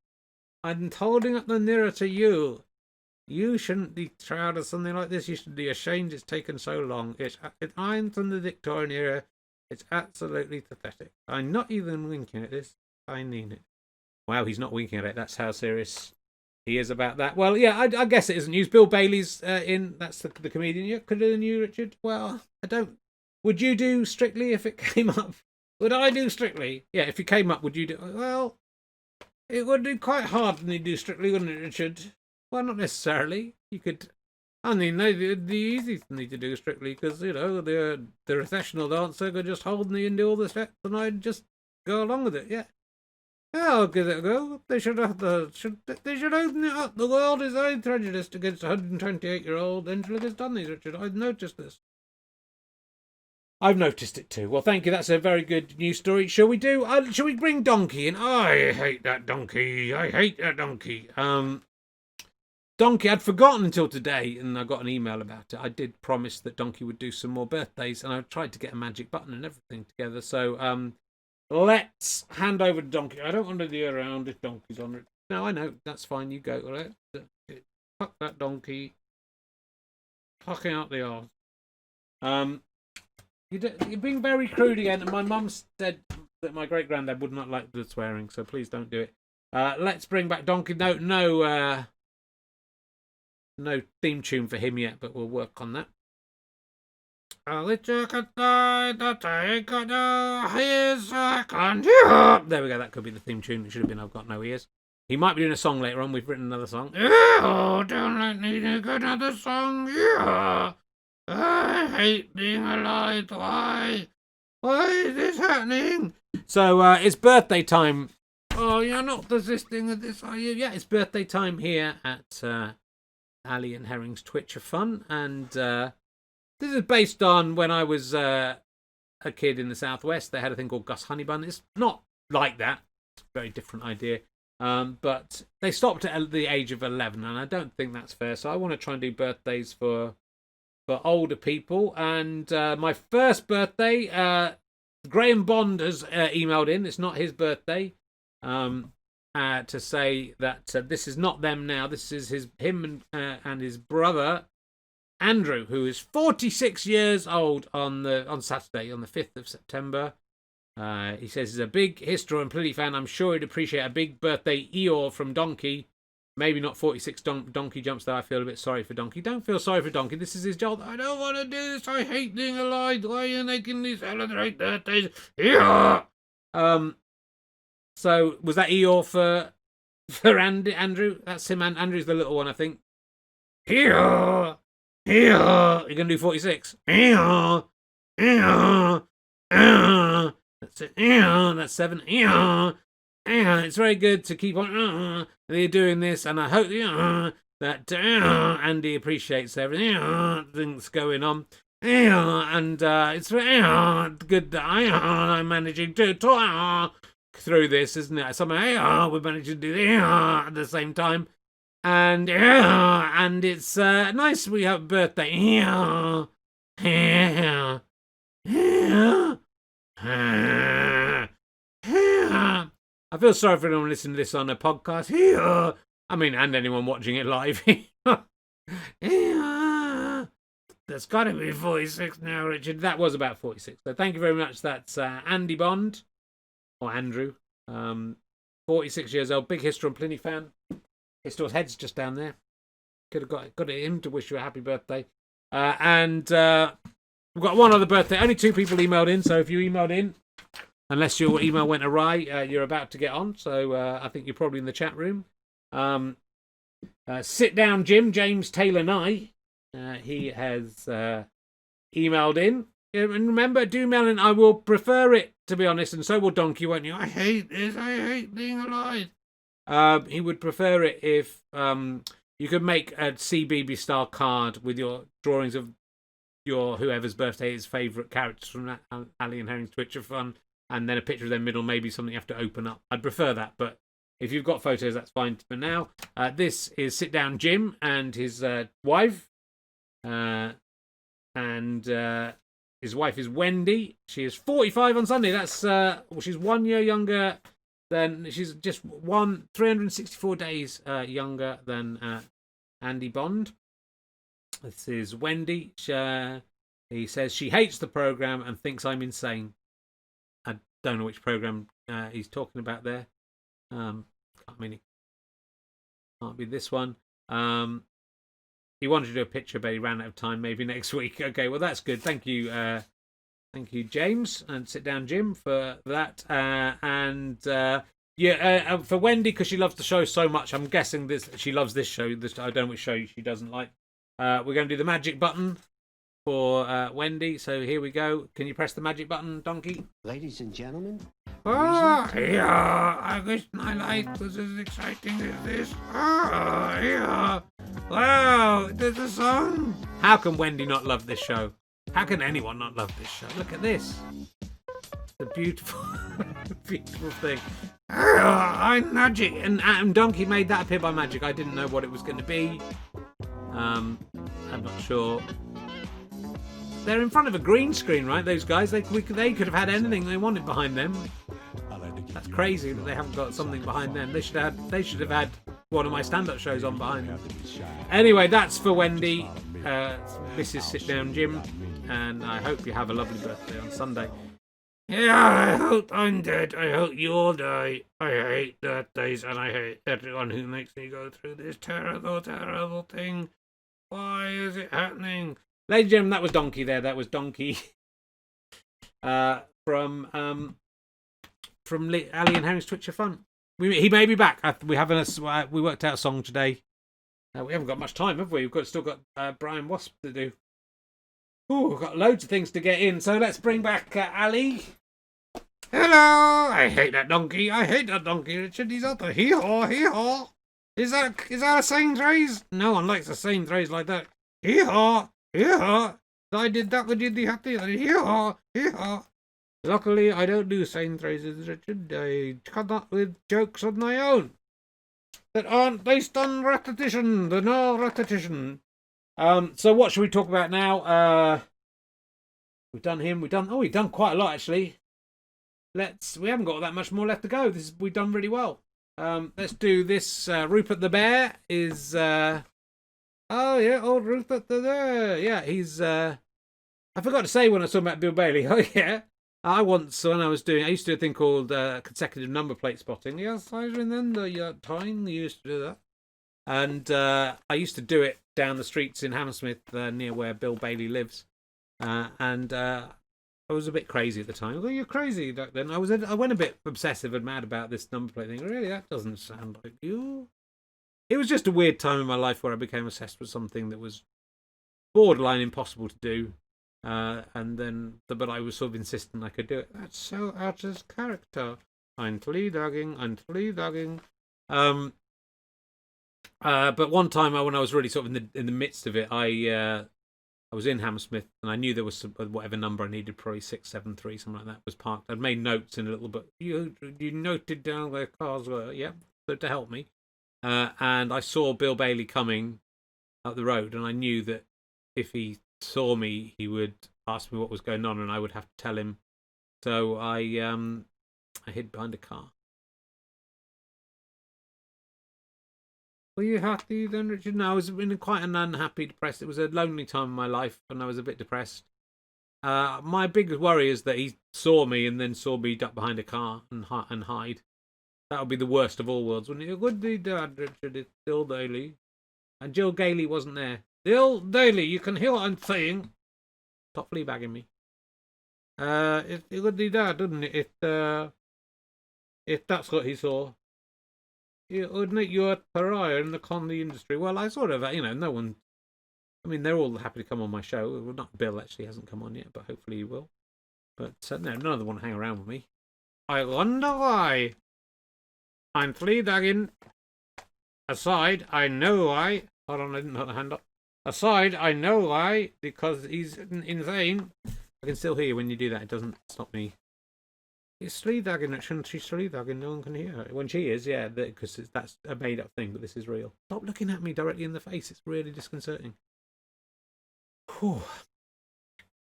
I'm holding up the mirror to you. You shouldn't be proud of something like this. You should be ashamed it's taken so long. I'm from the Victorian era. It's absolutely pathetic. I'm not even winking at this. I mean it. Wow, he's not winking at it. That's how serious he is about that. Well, yeah, I guess it isn't news. Bill Bailey's in. That's the comedian. You could have you, Richard. Well, I don't. Would you do Strictly if it came up? Would I do Strictly? Yeah, if it came up, would you do? Well, it would be quite hard when you do Strictly, wouldn't it, Richard? Well, not necessarily. You could. I mean, the easiest thing to do Strictly because the recessional dancer could just hold me and do all the steps, and I'd just go along with it. Yeah. I'll give it a go. They should they should open it up. The world is very prejudiced against 128-year-old Angela has done these, Richard. I've noticed this. I've noticed it too. Well, thank you. That's a very good news story. Shall we bring Donkey in? I hate that donkey. Donkey, I'd forgotten until today, and I got an email about it. I did promise that Donkey would do some more birthdays, and I tried to get a magic button and everything together. So, let's hand over to Donkey. I don't want to be around if Donkey's on it. No, I know. That's fine. You go. Let's fuck that donkey. Fucking out the arse. You're being very crude again, and my mum said that my great-granddad would not like the swearing, so please don't do it. Let's bring back Donkey. No theme tune for him yet, but we'll work on that. There we go, that could be the theme tune. It should have been I've Got No Ears. He might be doing a song later on. We've written another song. Oh, don't let me do another song. Yeah. I hate being alive. Why? Why is this happening? So, it's birthday time. Oh, you're not desisting of this, are you? Yeah, it's birthday time here at Ali and Herring's Twitch of Fun. And this is based on when I was a kid in the Southwest. They had a thing called Gus Honeybun. It's not like that. It's a very different idea. But they stopped at the age of 11, and I don't think that's fair. So I want to try and do birthdays for older people. And my first birthday, Graham Bond has emailed in. It's not his birthday. To say that this is not them now. This is him and his brother Andrew, who is 46 years old on Saturday, on the 5th of September. He says he's a big History and Pliny fan. I'm sure he'd appreciate a big birthday Eeyore from Donkey. Maybe not 46 Donkey jumps, though. I feel a bit sorry for Donkey. Don't feel sorry for Donkey. This is his job. I don't want to do this. I hate being alive. Why are you making me celebrate birthdays? Eeyore! So, was that Eeyore for Andrew? That's him, and Andrew's the little one, I think. Eeyore! Eeyore! You're going to do 46? Eeyore! Eeyore! Eeyore! That's it. Eeyore! That's 7. Eeyore! Eeyore! It's very good to keep on you're doing this, and I hope that Andy appreciates everything that's going on. And it's very good that I'm managing to talk through this, isn't it? Somehow we're managing to do at the same time, and it's nice we have a birthday. I feel sorry for anyone listening to this on a podcast. I mean, and anyone watching it live. That's got to be 46 now, Richard. That was about 46. So thank you very much. That's Andy Bond. Or Andrew, 46 years old, big History and Pliny fan. His store's Hedge just down there. Could have got him to wish you a happy birthday. And we've got one other birthday. Only 2 people emailed in, so if you emailed in, unless your email went awry, you're about to get on. So I think you're probably in the chat room. Sit Down Jim, James Taylor Nye. He has emailed in. And remember, do mail in. I will prefer it, to be honest, and so will Donkey, won't you? I hate this. I hate being alive. He would prefer it if you could make a CBB style card with your drawings of your whoever's birthday is favourite characters from that Ali and Harry's Twitch of Fun, and then a picture of their middle, maybe something you have to open up. I'd prefer that, but if you've got photos, that's fine for now. This is Sit Down Jim and his wife. and his wife is Wendy. She is 45 on Sunday. That's she's 1 year younger than she's just 364 days younger than Andy Bond. This is Wendy. He says she hates the program and thinks I'm insane. I don't know which program he's talking about there. I mean, it can't be this one. He wanted to do a picture, but he ran out of time. Maybe next week. Okay, well that's good. Thank you, James, and sit down, Jim, for that. For Wendy, because she loves the show so much. I'm guessing she loves this show. I don't know which show she doesn't like. We're going to do the magic button for Wendy. So here we go. Can you press the magic button, Donkey? Ladies and gentlemen. Yeah, I wish my life was as exciting as this. Yeah. Wow, there's a song. How can Wendy not love this show? How can anyone not love this show? Look at this. The beautiful, beautiful thing. I'm magic. And Donkey made that appear by magic. I didn't know what it was going to be. I'm not sure. They're in front of a green screen, right? Those guys. They could have had anything they wanted behind them. That's crazy that they haven't got something behind them. They should have had one of my stand-up shows on behind them. Anyway, that's for Wendy. This is Sit Down Jim, and I hope you have a lovely birthday on Sunday. Yeah, I hope I'm dead. I hope you all die. I hate birthdays, and I hate everyone who makes me go through this terrible, terrible thing. Why is it happening? Ladies and gentlemen, that was Donkey there. That was Donkey from Ali and Harry's Twitch of Fun. He may be back. We worked out a song today. We haven't got much time, have we? We've still got Brian Wasp to do. Ooh, we've got loads of things to get in. So let's bring back Ali. Hello! I hate that donkey. I hate that donkey, Richard. He's out there. Hee-haw, hee-haw. Is that a same phrase? No one likes a same phrase like that. Hee-haw, hee-haw. I did that with you, the happy. Hee-haw, hee-haw. Luckily, I don't do same phrases, Richard. I come up with jokes of my own that aren't based on repetition. They're no repetition. So what should we talk about now? We've done him. We've done quite a lot actually. We haven't got that much more left to go. We've done really well. Let's do this. Rupert the Bear is. Oh yeah, old Rupert the Bear. Yeah, he's. I forgot to say when I was talking about Bill Bailey. Oh yeah. I used to do a thing called consecutive number plate spotting. Yes, I remember your time you used to do that. And I used to do it down the streets in Hammersmith near where Bill Bailey lives. And I was a bit crazy at the time. Well, you're crazy back then. I went a bit obsessive and mad about this number plate thing. Really, that doesn't sound like you. It was just a weird time in my life where I became obsessed with something that was borderline impossible to do. But I was sort of insistent I could do it. That's so out of character. I'm flea dogging. But one time when I was really sort of in the midst of it, I was in Hammersmith and I knew there was whatever number I needed, probably 673, something like that, was parked. I'd made notes in a little book. You noted down where cars were, yeah, so to help me. And I saw Bill Bailey coming up the road, and I knew that if he saw me, he would ask me what was going on, and I would have to tell him. So I hid behind a car. Were you happy then, Richard? No, I was in quite an unhappy, depressed. It was a lonely time in my life, and I was a bit depressed. My biggest worry is that he saw me and then saw me duck behind a car and hide. That would be the worst of all worlds, wouldn't it? It would be Dad, Richard. It's Gill Gayly. And Gill Gayly wasn't there. Gill Gayly, you can hear what I'm saying. Stop fleabagging me. It would be Dad, wouldn't it? If that's what he saw. Wouldn't it? You're a pariah in the comedy industry. Well, I sort of, no one. I mean, they're all happy to come on my show. Well, not Bill, actually, hasn't come on yet, but hopefully he will. But no, none of them want to hang around with me. I wonder why. I'm flea dagging. Aside, I know why. Hold on, I didn't put the hand up. Aside, I know why. Because he's insane. I can still hear you when you do that. It doesn't stop me. It's sleeve dagging, shouldn't she? Sleeve dagging, no one can hear her. When she is, yeah, because that's a made up thing, but this is real. Stop looking at me directly in the face. It's really disconcerting. Whew.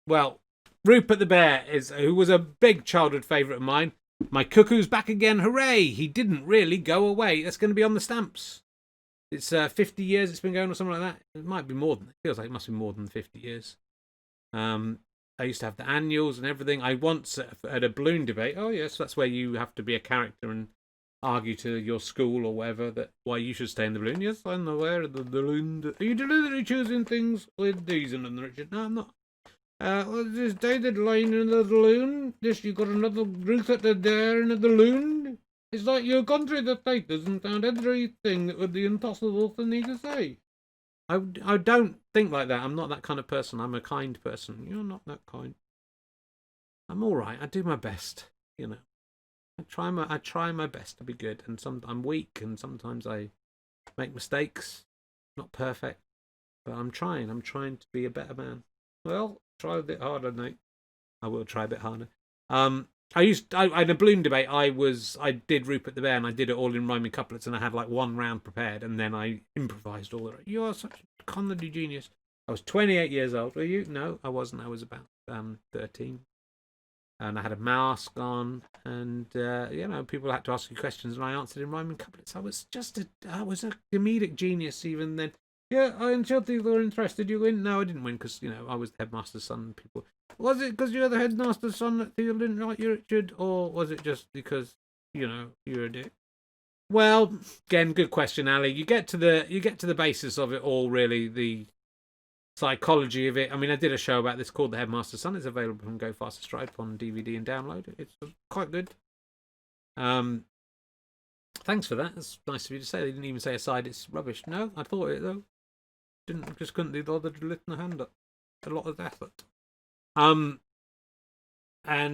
well, Rupert the Bear who was a big childhood favourite of mine. My cuckoo's back again, hooray! He didn't really go away. That's going to be on the stamps. It's 50 years it's been going or something like that. It might be more than, it feels like it must be more than 50 years. I used to have the annuals and everything. I once had a balloon debate. Oh, yes, that's where you have to be a character and argue to your school or whatever that why you should stay in the balloon. Yes, I'm aware of the balloon. Are you deliberately choosing things with these in them, Richard? No, I'm not. This dated line in the balloon. This, you got another Ruth at there in the balloon. It's like you've gone through the papers and found everything that would be impossible for me to say. I don't think like that. I'm not that kind of person. I'm a kind person. You're not that kind. I'm all right. I do my best. You know, I try my best to be good. And I'm weak, and sometimes I make mistakes. Not perfect, but I'm trying. I'm trying to be a better man. Well, try a bit harder, Nate. I will try a bit harder. I had a balloon debate. I did Rupert the Bear, and I did it all in rhyming couplets, and I had like one round prepared, and then I improvised all of it. You are such a comedy genius. I was 28 years old. Were you? No, I wasn't. I was about 13, and I had a mask on, and people had to ask you questions, and I answered in rhyming couplets. I was a comedic genius even then. Yeah, until people were interested, you win. No, I didn't win because I was the headmaster's son. And people, was it because you're the headmaster's son that people didn't like you, Richard, or was it just because you're a dick? Well, again, good question, Ali. You get to the basis of it all, really, the psychology of it. I mean, I did a show about this called The Headmaster's Son. It's available from Go Faster Stripe on DVD and download. It's quite good. Thanks for that. That's nice of you to say. They didn't even say aside it's rubbish. No, I thought it though. Couldn't be bothered to lift my hand up. A lot of effort. Well, I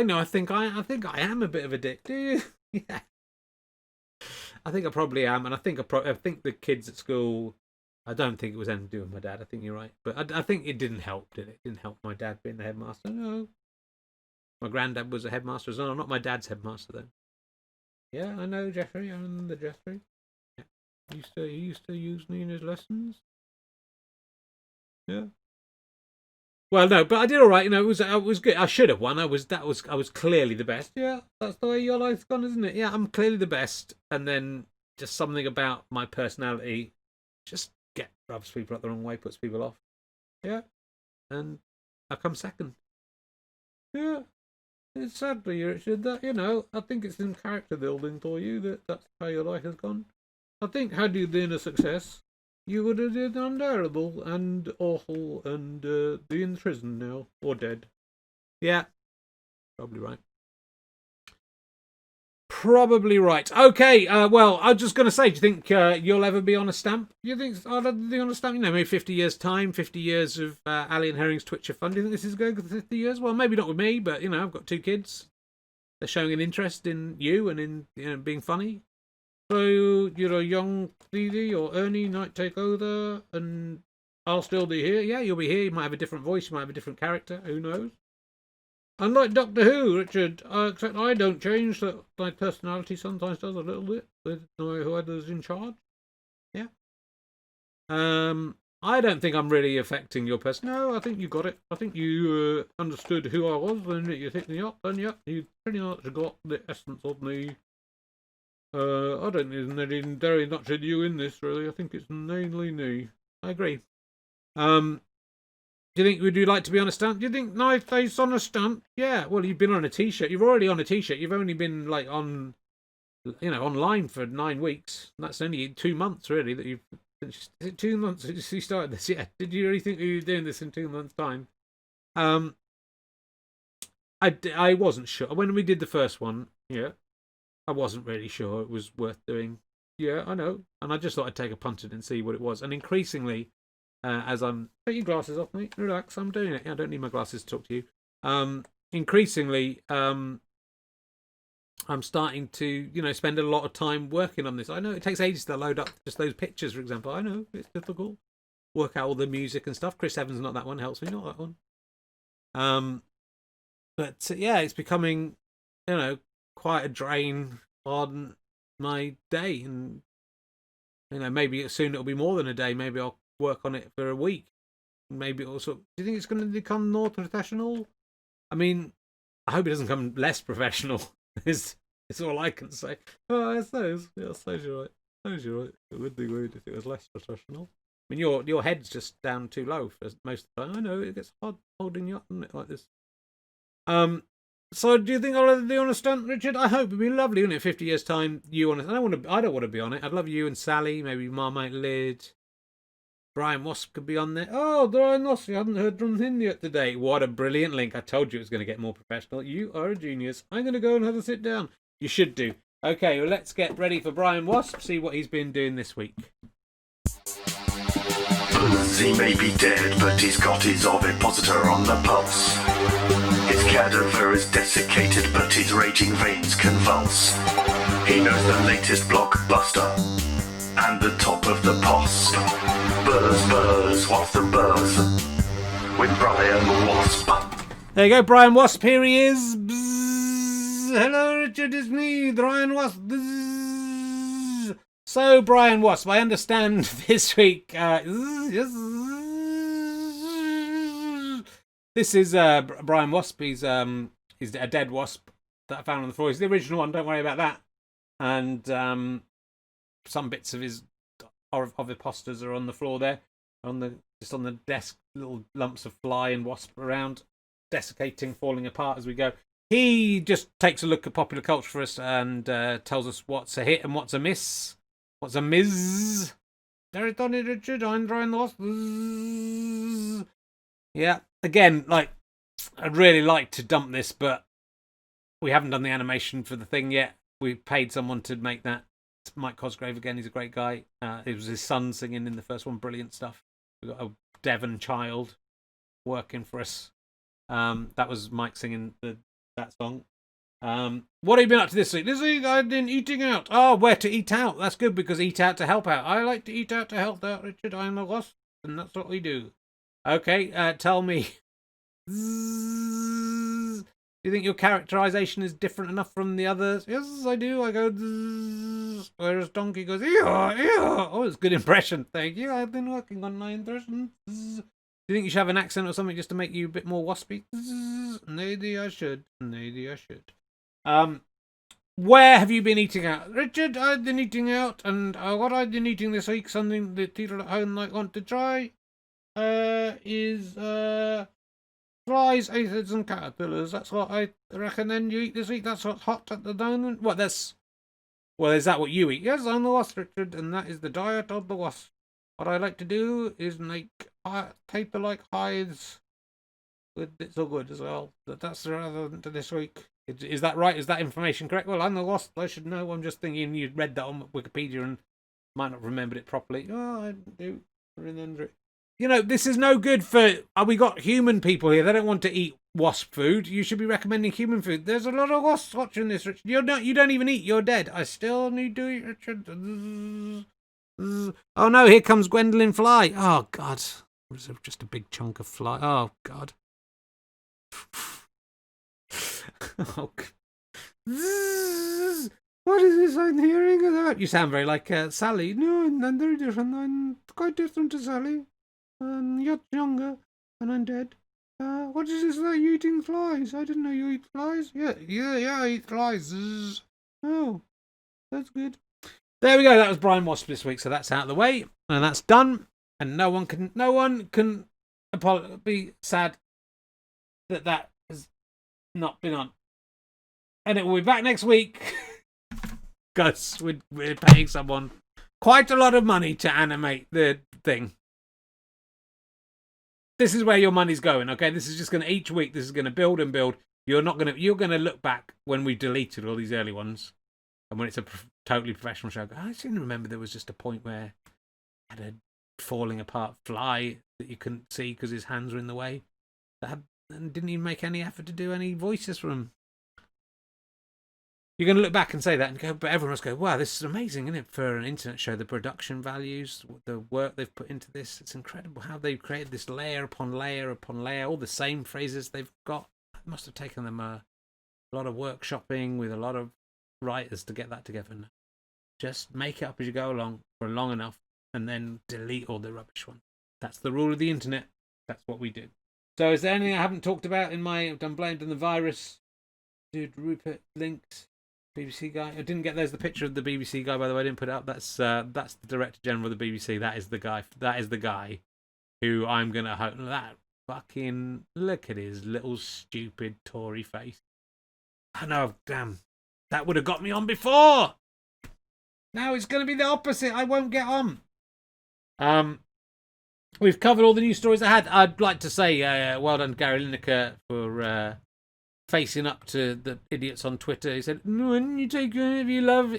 know. I think I am a bit of a dick. Do you? Yeah. I think I probably am, and I think the kids at school. I don't think it was anything to do with my dad. I think you're right, but I think it didn't help, did it? It didn't help my dad being the headmaster. No, my granddad was a headmaster as well. Not my dad's headmaster though. Yeah, I know Jeffrey. I'm the Jeffrey. Yeah. He used to use me in his lessons. Yeah. Well, no, but I did all right. It was good. I should have won. I was clearly the best. Yeah, that's the way your life's gone, isn't it? Yeah, I'm clearly the best. And then just something about my personality just rubs people up the wrong way, puts people off. Yeah, and I come second. Yeah, it's sad for you, Richard. That I think it's in character building for you that's how your life has gone. I think had you been a success, you would have been unbearable and awful and be in prison now or dead. Yeah, probably right. Probably right. Okay, well, I was just going to say, do you think you'll ever be on a stamp? Do you think I'll ever be on a stamp? Maybe 50 years' time, 50 years of Ali and Herring's Twitcher fun. Do you think this is going for 50 years? Well, maybe not with me, but, I've got 2 kids. They're showing an interest in you and in being funny. So, young Stevie or Ernie might take over and I'll still be here. Yeah, you'll be here. You might have a different voice. You might have a different character. Who knows? Unlike Doctor Who, Richard, except I don't change. That my personality sometimes does a little bit with whoever's in charge. Yeah. I don't think I'm really affecting your person. No, I think you got it. I think you understood who I was when you hit me up, and you pretty much got the essence of me. I don't think there's very much of you in this, really. I think it's mainly me. I agree. Do you think, would you like to be on a stunt? Do you think Knife Face on a stunt? Yeah, well, you've been on a t-shirt. You're already on a t-shirt. You've only been, online for 9 weeks. That's only 2 months, really, that you've... Is it 2 months since you started this? Yeah. Did you really think you were doing this in 2 months' time? I wasn't sure. When we did the first one, yeah, I wasn't really sure it was worth doing. Yeah, I know. And I just thought I'd take a punt at it and see what it was. And increasingly... as I'm... Take your glasses off, mate. Relax, I'm doing it. I don't need my glasses to talk to you. Increasingly, I'm starting to, spend a lot of time working on this. I know it takes ages to load up just those pictures, for example. I know, it's difficult. Work out all the music and stuff. Chris Evans, not that one, helps me, not that one. But, yeah, it's becoming, quite a drain on my day. And, maybe soon it'll be more than a day. Maybe I'll work on it for a week. maybe also. Do you think it's going to become more professional? I mean, I hope it doesn't become less professional. It's all I can say. Oh, I suppose. Yeah, I suppose you're right. It would be weird if it was less professional. I mean, your head's just down too low for most of the time. I know it gets hard holding you up, doesn't it, like this. So do you think I'll ever be on a stunt, Richard? I hope it'd be lovely, wouldn't it? 50 years time, you on it. I don't want to be on it. I'd love you and Sally, maybe Marmite lid. Brian Wasp could be on there. Oh, Brian Wasp, you haven't heard from him yet today. What a brilliant link. I told you it was going to get more professional. You are a genius. I'm going to go and have a sit down. You should do. Okay, well, let's get ready for Brian Wasp, see what he's been doing this week. He may be dead, but he's got his ovipositor on the pulse. His cadaver is desiccated, but his raging veins convulse. He knows the latest blockbuster and the top of the post. Buzz, what's the buzz? With Brian Wasp. There you go, Brian Wasp. Here he is. Bzzz. Hello, Richard. It's me, Brian Wasp. Bzzz. So, Brian Wasp, I understand this week. This is Brian Wasp. He's a dead wasp that I found on the floor. He's the original one. Don't worry about that. And some bits of his oviposters are on the floor there, just on the desk. Little lumps of fly and wasp around, desiccating, falling apart as we go. He just takes a look at popular culture for us and tells us what's a hit and what's a miss. What's a miss? There it's done it, Richard. I'm drawing the wasp. Yeah, again, like, I'd really like to dump this, but we haven't done the animation for the thing yet. We paid someone to make that. It's Mike Cosgrave again. He's a great guy. It was his son singing in the first one. Brilliant stuff. We got a Devon child working for us. That was Mike singing that song. What have you been up to this week? This week I've been eating out. Oh, where to eat out? That's good, because eat out to help out. I like to eat out to help out, Richard. I'm a wasp, and that's what we do. Okay, tell me. Do you think your characterization is different enough from the others? Yes, I do. I go, whereas Donkey goes, ew. Oh, it's a good impression. Thank you. I've been working on my impression. Do you think you should have an accent or something just to make you a bit more waspy? Maybe I should. Where have you been eating out? Richard, I've been eating out, and what I've been eating this week, something that people at home might want to try, is flies, aphids, and caterpillars. That's what I recommend you eat this week. That's what's hot at the moment. Well, is that what you eat? Yes, I'm the wasp, Richard, and that is the diet of the wasp. What I like to do is make paper-like hives with bits of wood as well. That's relevant to this week. Is that right? Is that information correct? Well, I'm the wasp. I should know. I'm just thinking you'd read that on Wikipedia and might not have remembered it properly. Oh, I do remember it. You know, this is no good for... we got human people here. They don't want to eat wasp food. You should be recommending human food. There's a lot of wasps watching this, Richard. You don't even eat. You're dead. I still need to eat, Richard. Oh, no, here comes Gwendoline Fly. Oh, God. Was it just a big chunk of fly? Oh, God. Oh, God. What is this I'm hearing about? You sound very like Sally. No, I'm very different. I'm quite different to Sally. You're younger, and I'm dead. What is this about you eating flies? I didn't know you eat flies. Yeah, I eat flies. Oh, that's good. There we go. That was Brian Wasp this week, so that's out of the way, and that's done. And no one can be sad that has not been on. And it will be back next week, because we're paying someone quite a lot of money to animate the thing. This is where your money's going, okay? This is just going to, each week, this is going to build and build. You're going to look back when we deleted all these early ones, and when it's a totally professional show. I seem to remember there was just a point where I had a falling apart fly that you couldn't see because his hands were in the way. And didn't even make any effort to do any voices for him. You're going to look back and say that and go, but everyone must go, wow, this is amazing, isn't it? For an internet show, the production values, the work they've put into this, it's incredible how they've created this layer upon layer upon layer, all the same phrases they've got. It must have taken them a lot of workshopping with a lot of writers to get that together. Just make it up as you go along for long enough and then delete all the rubbish ones. That's the rule of the internet. That's what we do. So is there anything I haven't talked about in my... I've done Blaine and the virus. Dude, Rupert links. BBC guy. I didn't get... There's the picture of the BBC guy, by the way. I didn't put it up. That's the Director General of the BBC. That is the guy. That is the guy who I'm going to hope... That fucking... Look at his little stupid Tory face. I know, damn. That would have got me on before. Now it's going to be the opposite. I won't get on. We've covered all the news stories I had. I'd like to say well done, Gary Lineker, for facing up to the idiots on Twitter. He said, "When you take, if you love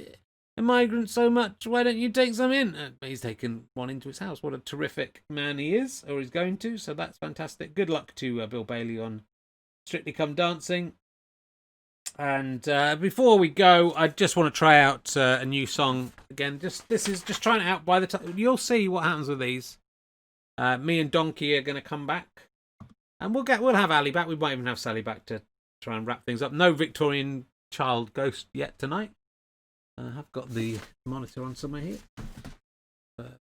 migrants so much, why don't you take some in?" He's taken one into his house. What a terrific man he is, or he's going to. So that's fantastic. Good luck to Bill Bailey on Strictly Come Dancing. And before we go, I just want to try out a new song again. This is just trying it out. By the time you'll see what happens with these. Me and Donkey are going to come back, and we'll have Ali back. We might even have Sally back to try and wrap things up. No Victorian child ghost yet tonight. I have got the monitor on somewhere here.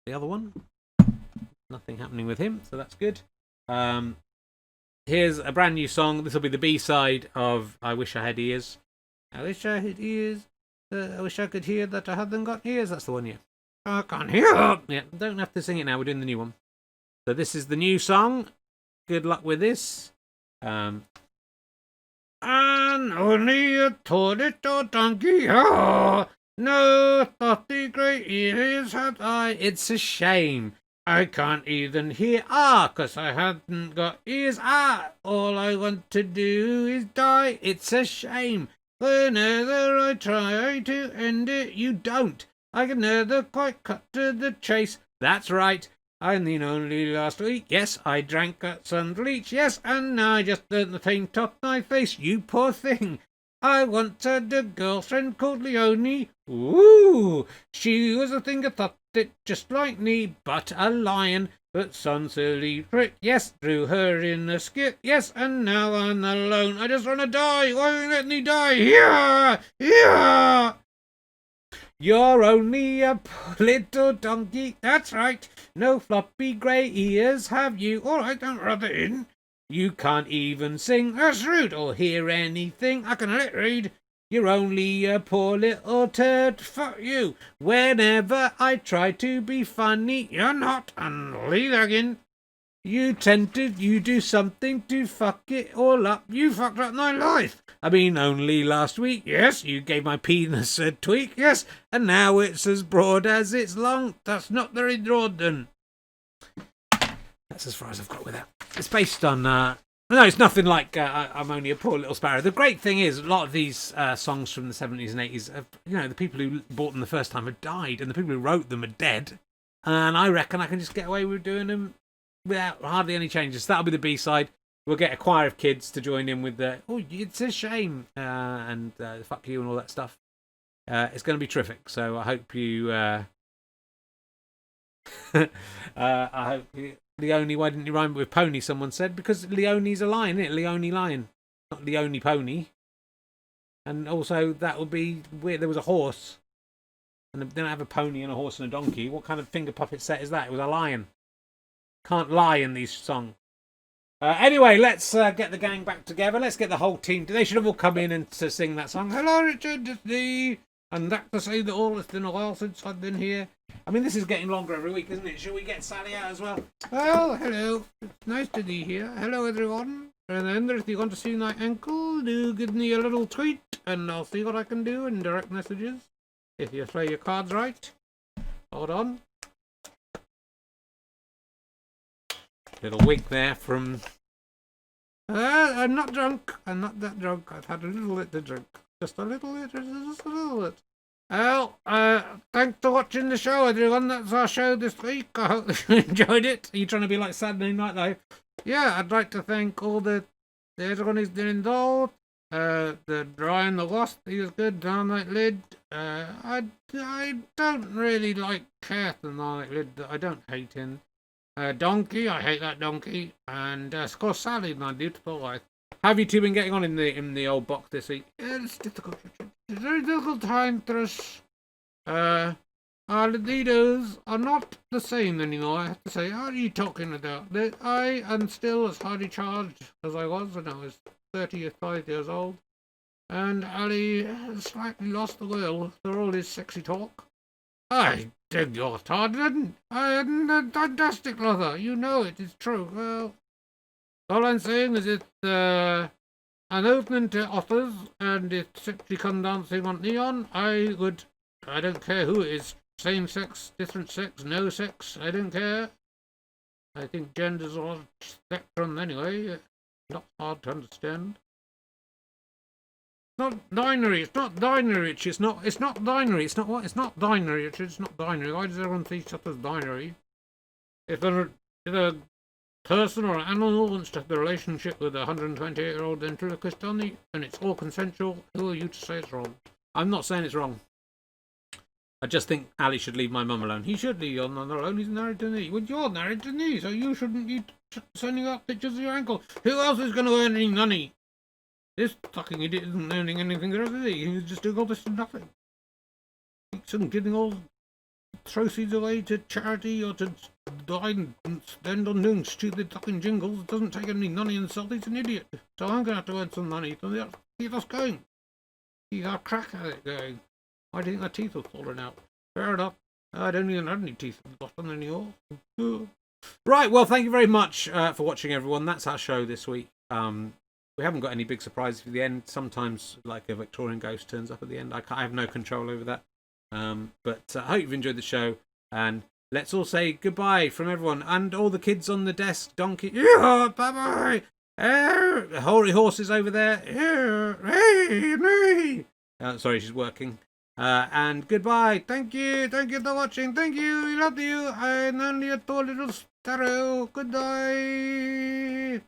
The other one, nothing happening with him, so that's good. Here's a brand new song. This will be the B-side of I Wish I Had Ears. I wish I had ears. I wish I could hear that I hadn't got ears. That's the one, yeah. I can't hear. Yeah, don't have to sing it now. We're doing the new one. So this is the new song. Good luck with this. And only a tortoise or donkey, oh, no 30 great ears had I. It's a shame I can't even hear, 'cause I hadn't got ears, all I want to do is die. It's a shame, whenever I try to end it, you don't. I can never quite cut to the chase. That's right, I mean only last week, yes, I drank at Sun Bleach, yes, and now I just learnt the paint off my face, you poor thing. I once had a girlfriend called Leonie, ooh, she was a thing of thought it just like me, but a lion, but some silly prick, yes, threw her in a skip, yes, and now I'm alone, I just want to die, why won't you let me die, here, here. You're only a little donkey, that's right, no floppy grey ears have you, alright, don't rub it in. You can't even sing, that's rude, or hear anything, I can let read. You're only a poor little turd, fuck you. Whenever I try to be funny, you're not, and leave again. You do something to fuck it all up. You fucked up my life. I mean, only last week, yes, you gave my penis a tweak, yes, and now it's as broad as it's long. That's not very broad, then. That's as far as I've got with that. It's based on... No, it's nothing like I'm only a poor little sparrow. The great thing is, a lot of these songs from the 70s and 80s, the people who bought them the first time have died, and the people who wrote them are dead. And I reckon I can just get away with doing them without hardly any changes. That'll be the B-side. We'll get a choir of kids to join in with the, oh, it's a shame, and fuck you and all that stuff. It's going to be terrific. So I hope you... I hope you... Leone, why didn't you rhyme it with pony, someone said? Because Leone's a lion, isn't it? Leone lion. Not Leone pony. And also, that would be weird. There was a horse. And they don't have a pony and a horse and a donkey. What kind of finger puppet set is that? It was a lion. Can't lie in these songs. Anyway, let's get the gang back together. Let's get the whole team. They should have all come in and to sing that song. Hello, Richard, it's me. And that to say that all, it's been a while since I've been here. I mean, this is getting longer every week, isn't it? Shall we get Sally out as well? Well, hello. It's nice to be here. Hello, everyone. Remember, if you want to see my ankle, do give me a little tweet, and I'll see what I can do in direct messages. If you play your cards right. Hold on. Little wig there from... I'm not drunk. I'm not that drunk. I've had a little bit to drink. Just a little bit. Just a little bit. Well, thanks for watching the show, everyone. That's our show this week. I hope you enjoyed it. Are you trying to be like Saturday Night Live? Yeah, I'd like to thank all everyone who's been involved. The Brian the Wasp, he was good. Dynamite Lid. I don't really care for Dynamite Lid. I don't hate him. Donkey, I hate that donkey. And of course Sally, my beautiful wife. Have you two been getting on in the old box this week? Yeah, it's difficult. It's a very difficult time for us. The leaders are not the same anymore, I have to say. How are you talking about? I am still as highly charged as I was when I was 35 years old. And Ali has slightly lost the will for all his sexy talk. I beg your pardon. I am a fantastic lover. You know it is true. Well, all I'm saying is it's an opening to offers, and if sexy come dancing on neon, I don't care who it is. Same sex, different sex, no sex, I don't care. I think gender's all spectrum anyway. Not hard to understand. It's not binary. It's not binary. It's not binary. It's not what? It's not binary. It's not binary. Why does everyone see stuff as binary? If a person or an animal wants to have a relationship with a 128-year-old ventriloquist dummy, and it's all consensual, who are you to say it's wrong? I'm not saying it's wrong. I just think Ali should leave my mum alone. He should leave your mum alone. He's married to me. Well, you're married to me, so you shouldn't be sending out pictures of your ankle. Who else is going to earn any money? This fucking idiot isn't earning anything, is he? He's just doing all this for nothing. He's giving all proceeds away to charity or to dine and spend on doing stupid fucking jingles. It doesn't take any money himself. He's an idiot. So I'm going to have to earn some money to keep us going. Keep our crack at it going. Why do you think my teeth have fallen out? Fair enough. I don't even have any teeth at the bottom anymore. Right, well, thank you very much for watching, everyone. That's our show this week. We haven't got any big surprises for the end. Sometimes, like a Victorian ghost turns up at the end. I have no control over that. But I hope you've enjoyed the show. And let's all say goodbye from everyone. And all the kids on the desk, Donkey. Yeah, bye-bye. Whory Horse is over there. Hey, me. Sorry, she's working. And goodbye. Thank you for watching. Thank you. We love you. I'm only a poor little sparrow. Goodbye.